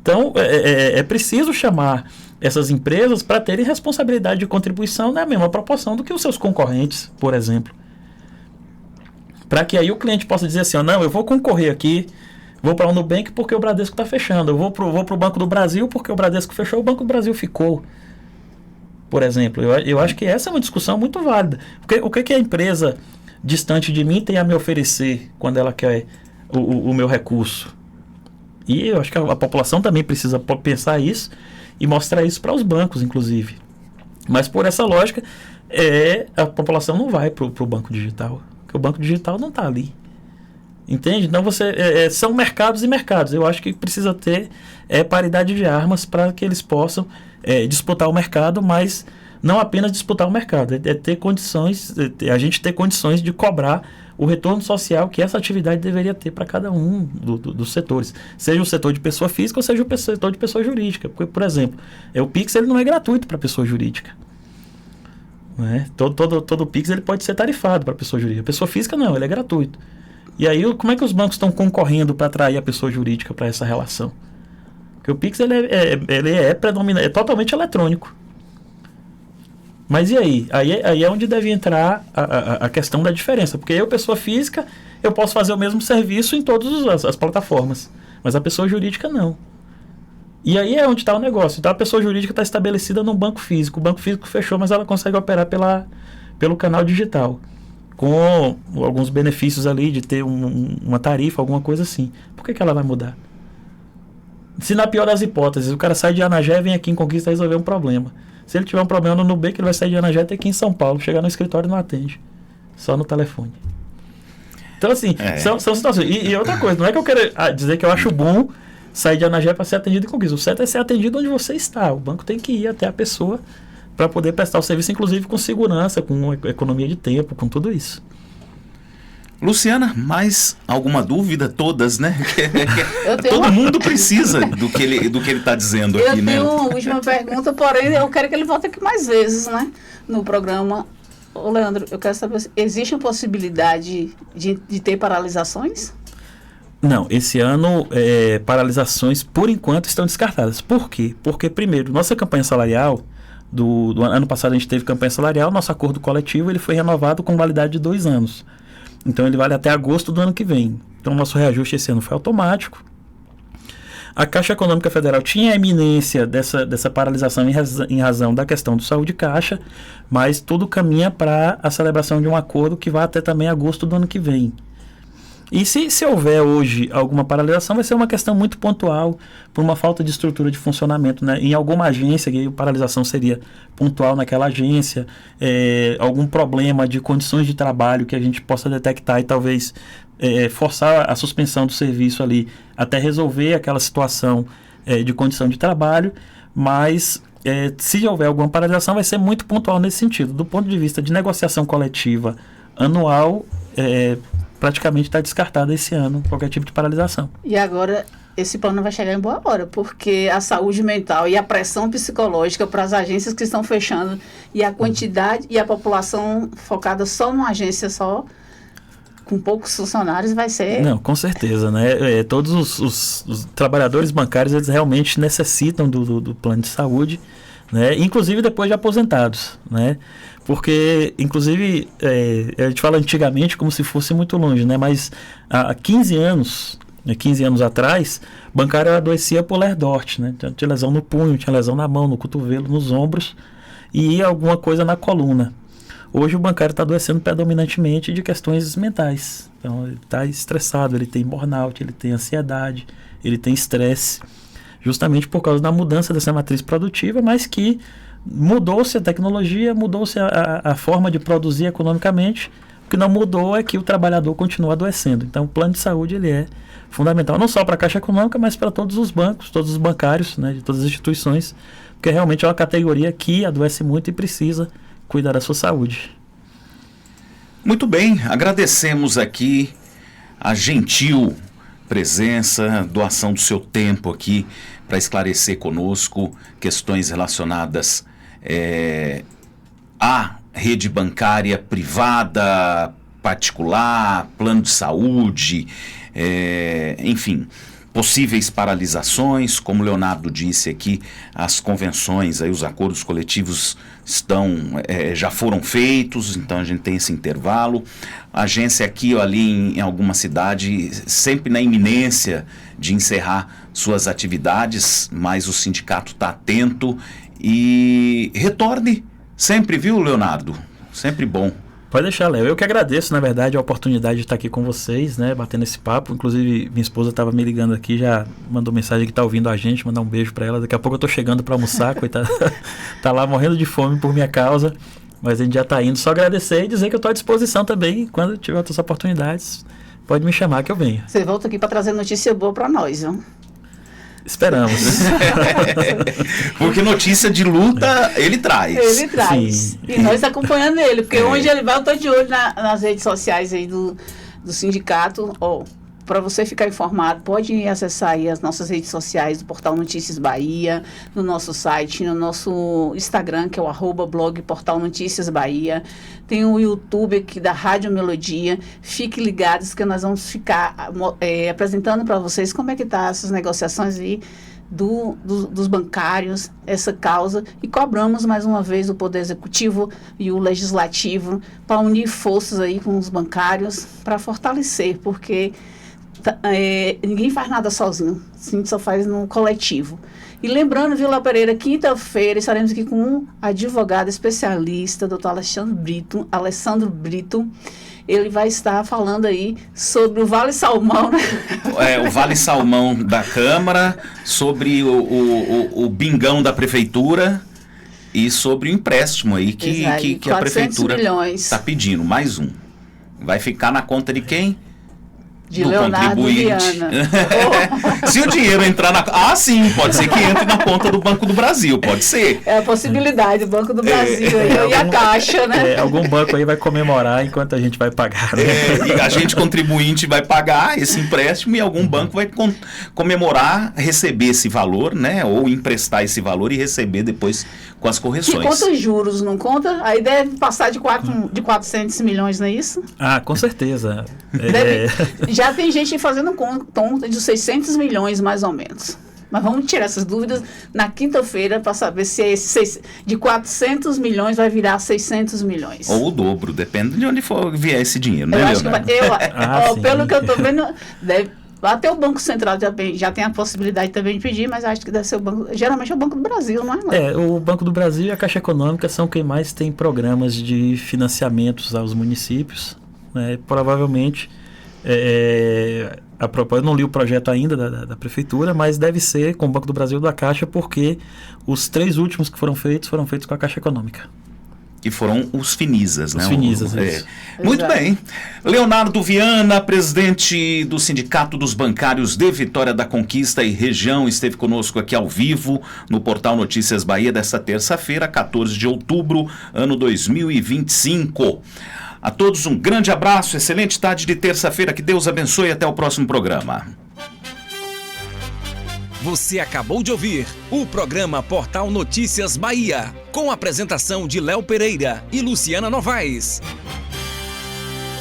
Então, é preciso chamar essas empresas para terem responsabilidade de contribuição na mesma proporção do que os seus concorrentes, por exemplo. Para que aí o cliente possa dizer assim, não, eu vou concorrer aqui, vou para o Nubank porque o Bradesco está fechando, eu vou para o Banco do Brasil porque o Bradesco fechou, o Banco do Brasil ficou. Por exemplo, eu acho que essa é uma discussão muito válida. O que a empresa distante de mim tem a me oferecer quando ela quer o meu recurso? E eu acho que a população também precisa pensar isso e mostrar isso para os bancos, inclusive. Mas por essa lógica, a população não vai para o banco digital. Porque o banco digital não está ali. Entende? Então são mercados e mercados. Eu acho que precisa ter paridade de armas para que eles possam disputar o mercado, mas não apenas disputar o mercado, ter condições, a gente ter condições de cobrar o retorno social que essa atividade deveria ter para cada um dos setores. Seja o setor de pessoa física ou seja o setor de pessoa jurídica. Porque, por exemplo, o Pix ele não é gratuito para pessoa jurídica. Todo Pix ele pode ser tarifado para a pessoa jurídica. A pessoa física não, ele é gratuito. E aí, como é que os bancos estão concorrendo para atrair a pessoa jurídica para essa relação? Porque o Pix ele é totalmente eletrônico. Mas e aí? Aí é onde deve entrar a questão da diferença. Porque eu, pessoa física, eu posso fazer o mesmo serviço em todas as plataformas. Mas a pessoa jurídica não. E aí é onde está o negócio. Então a pessoa jurídica está estabelecida num banco físico. O banco físico fechou, mas ela consegue operar pelo canal digital. Com alguns benefícios ali de ter uma tarifa, alguma coisa assim. Por que ela vai mudar? Se na pior das hipóteses, o cara sai de Anagé e vem aqui em Conquista resolver um problema. Se ele tiver um problema no Nubank, ele vai sair de Anagé e ter que ir em São Paulo. Chegar no escritório e não atende. Só no telefone. Então assim, são situações. E outra coisa, não é que eu quero dizer que eu acho bom sair de Anagé para ser atendido em Conquista. O certo é ser atendido onde você está. O banco tem que ir até a pessoa para poder prestar o serviço, inclusive com segurança, com economia de tempo, com tudo isso. Luciana, mais alguma dúvida? Todas, né? Todo mundo precisa do que ele está dizendo aqui, né? Eu tenho uma última pergunta, porém eu quero que ele volte aqui mais vezes, né? No programa. Ô, Leandro, eu quero saber, existe a possibilidade de ter paralisações? Não, esse ano paralisações, por enquanto, estão descartadas. Por quê? Porque, primeiro, nossa campanha salarial, do ano passado a gente teve campanha salarial, nosso acordo coletivo ele foi renovado com validade de 2 anos. Então, ele vale até agosto do ano que vem. Então, nosso reajuste esse ano foi automático. A Caixa Econômica Federal tinha a iminência dessa paralisação em razão da questão do saúde caixa, mas tudo caminha para a celebração de um acordo que vai até também agosto do ano que vem. E se houver hoje alguma paralisação, vai ser uma questão muito pontual, por uma falta de estrutura de funcionamento, né? Em alguma agência, que a paralisação seria pontual naquela agência, algum problema de condições de trabalho que a gente possa detectar e talvez forçar a suspensão do serviço ali até resolver aquela situação de condição de trabalho, mas se houver alguma paralisação vai ser muito pontual nesse sentido. Do ponto de vista de negociação coletiva anual, praticamente está descartada esse ano qualquer tipo de paralisação. E agora esse plano vai chegar em boa hora, porque a saúde mental e a pressão psicológica para as agências que estão fechando e a quantidade e a população focada só numa agência só, com poucos funcionários, vai ser... Não, com certeza, né? Todos os trabalhadores bancários, eles realmente necessitam do plano de saúde, né? Inclusive depois de aposentados, né? Porque, inclusive, a gente fala antigamente como se fosse muito longe, né? Mas há 15 anos atrás, bancário adoecia por Lerdort, né? Tinha lesão no punho, tinha lesão na mão, no cotovelo, nos ombros e alguma coisa na coluna. Hoje o bancário está adoecendo predominantemente de questões mentais. Então, ele está estressado, ele tem burnout, ele tem ansiedade, ele tem estresse, justamente por causa da mudança dessa matriz produtiva, mas que mudou-se a tecnologia, mudou-se a forma de produzir economicamente. O que não mudou é que o trabalhador continua adoecendo. Então, o plano de saúde ele é fundamental, não só para a Caixa Econômica, mas para todos os bancos, todos os bancários, né, de todas as instituições, porque realmente é uma categoria que adoece muito e precisa cuidar da sua saúde. Muito bem, agradecemos aqui a gentil presença, doação do seu tempo aqui para esclarecer conosco questões relacionadas à rede bancária privada, particular, plano de saúde, enfim, possíveis paralisações. Como o Leonardo disse aqui, as convenções, aí, os acordos coletivos já foram feitos, então a gente tem esse intervalo. A agência aqui ou ali em alguma cidade, sempre na iminência de encerrar suas atividades, mas o sindicato está atento e retorne sempre, viu, Leonardo? Sempre bom. Pode deixar, Léo. Eu que agradeço, na verdade, a oportunidade de estar aqui com vocês, né, batendo esse papo. Inclusive, minha esposa estava me ligando aqui, já mandou mensagem que está ouvindo a gente, mandar um beijo para ela. Daqui a pouco eu estou chegando para almoçar, coitada. Tá lá morrendo de fome por minha causa, mas a gente já está indo. Só agradecer e dizer que eu estou à disposição também. Quando tiver outras oportunidades, pode me chamar que eu venho. Você volta aqui para trazer notícia boa para nós, viu? Esperamos. Porque notícia de luta ele traz. Ele traz. Sim. E nós acompanhando ele, porque onde ele vai, eu estou de olho nas redes sociais aí do sindicato. Para você ficar informado, pode acessar aí as nossas redes sociais do Portal Notícias Bahia, no nosso site, no nosso Instagram, que é o @blog Portal Notícias Bahia. Tem o YouTube aqui da Rádio Melodia. Fiquem ligados que nós vamos ficar apresentando para vocês como é que tá essas negociações aí dos bancários, essa causa, e cobramos mais uma vez o Poder Executivo e o Legislativo para unir forças aí com os bancários para fortalecer, porque ninguém faz nada sozinho, a gente só faz no coletivo. E lembrando, viu, Léo Pereira, quinta-feira estaremos aqui com um advogado especialista, doutor Alessandro Brito. Ele vai estar falando aí sobre o Vale Salmão, né? O Vale Salmão da Câmara, sobre o bingão da Prefeitura e sobre o empréstimo aí que a Prefeitura está pedindo, mais um. Vai ficar na conta de quem? De Leonardo Viana. Se o dinheiro entrar na... sim, pode ser que entre na conta do Banco do Brasil, pode ser. É a possibilidade, o Banco do Brasil e a Caixa, né? Algum banco aí vai comemorar enquanto a gente vai pagar, né? E a gente, contribuinte, vai pagar esse empréstimo e algum banco vai comemorar, receber esse valor, né? Ou emprestar esse valor e receber depois com as correções. Que conta os juros, não conta? Aí deve passar de 400 milhões, não é isso? Com certeza. Já tem gente fazendo conta de 600 milhões, mais ou menos. Mas vamos tirar essas dúvidas na quinta-feira para saber se de 400 milhões vai virar 600 milhões. Ou o dobro, depende de onde for vier esse dinheiro, né, Leonardo? Pelo que eu estou vendo, Até o Banco Central já tem a possibilidade também de pedir, mas acho que deve ser o Banco... Geralmente é o Banco do Brasil, não é? O Banco do Brasil e a Caixa Econômica são quem mais tem programas de financiamentos aos municípios. Né? Provavelmente, a proposta, eu não li o projeto ainda da Prefeitura, mas deve ser com o Banco do Brasil e da Caixa, porque os 3 últimos que foram feitos com a Caixa Econômica. Que foram os Finisas, né? Os Finisas, isso. Muito bem. Leonardo Viana, presidente do Sindicato dos Bancários de Vitória da Conquista e Região, esteve conosco aqui ao vivo no Portal Notícias Bahia desta terça-feira, 14 de outubro, ano 2025. A todos um grande abraço, excelente tarde de terça-feira, que Deus abençoe e até o próximo programa. Você acabou de ouvir o programa Portal Notícias Bahia, com a apresentação de Léo Pereira e Luciana Novaes.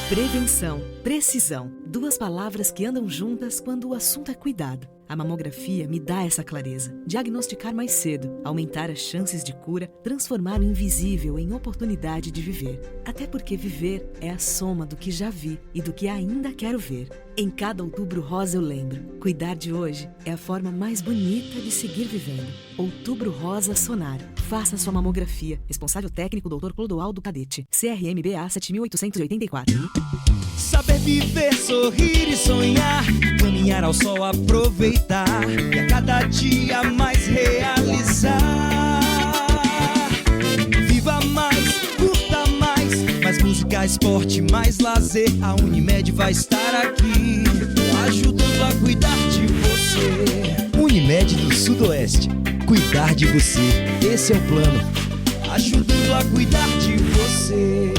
Prevenção, precisão, 2 palavras que andam juntas quando o assunto é cuidado. A mamografia me dá essa clareza. Diagnosticar mais cedo, aumentar as chances de cura, transformar o invisível em oportunidade de viver. Até porque viver é a soma do que já vi e do que ainda quero ver. Em cada Outubro Rosa eu lembro. Cuidar de hoje é a forma mais bonita de seguir vivendo. Outubro Rosa Sonar. Faça sua mamografia. Responsável técnico Dr. Clodoaldo Cadete. CRMBA 7884. Saber viver, sorrir e sonhar, caminhar ao sol, aproveitar e a cada dia mais realizar. Viva mais, curta mais música, esporte, mais lazer. A Unimed vai estar aqui, ajudando a cuidar de você. Unimed do Sudoeste, cuidar de você, esse é o plano, ajudando a cuidar de você.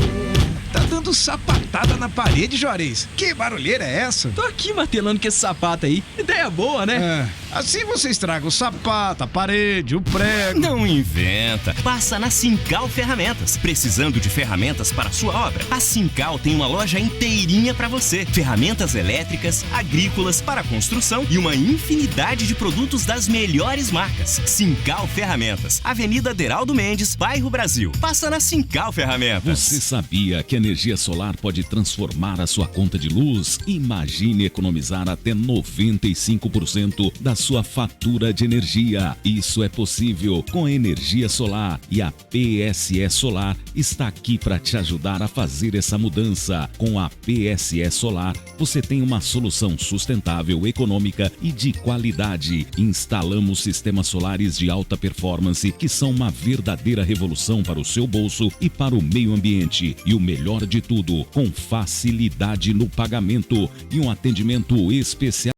Tá dando sapatada na parede, Juarez. Que barulheira é essa? Tô aqui martelando com esse sapato aí. Ideia boa, né? Assim você estraga o sapato, a parede, o prego. Não inventa. Passa na Sincal Ferramentas. Precisando de ferramentas para a sua obra? A Sincal tem uma loja inteirinha para você. Ferramentas elétricas, agrícolas, para construção e uma infinidade de produtos das melhores marcas. Sincal Ferramentas. Avenida Deraldo Mendes, Bairro Brasil. Passa na Sincal Ferramentas. Você sabia que a energia solar pode transformar a sua conta de luz? Imagine economizar até 95% da sua fatura de energia. Isso é possível com a energia solar, e a PSE Solar está aqui para te ajudar a fazer essa mudança. Com a PSE Solar, você tem uma solução sustentável, econômica e de qualidade. Instalamos sistemas solares de alta performance que são uma verdadeira revolução para o seu bolso e para o meio ambiente. E o melhor de tudo, com facilidade no pagamento e um atendimento especial.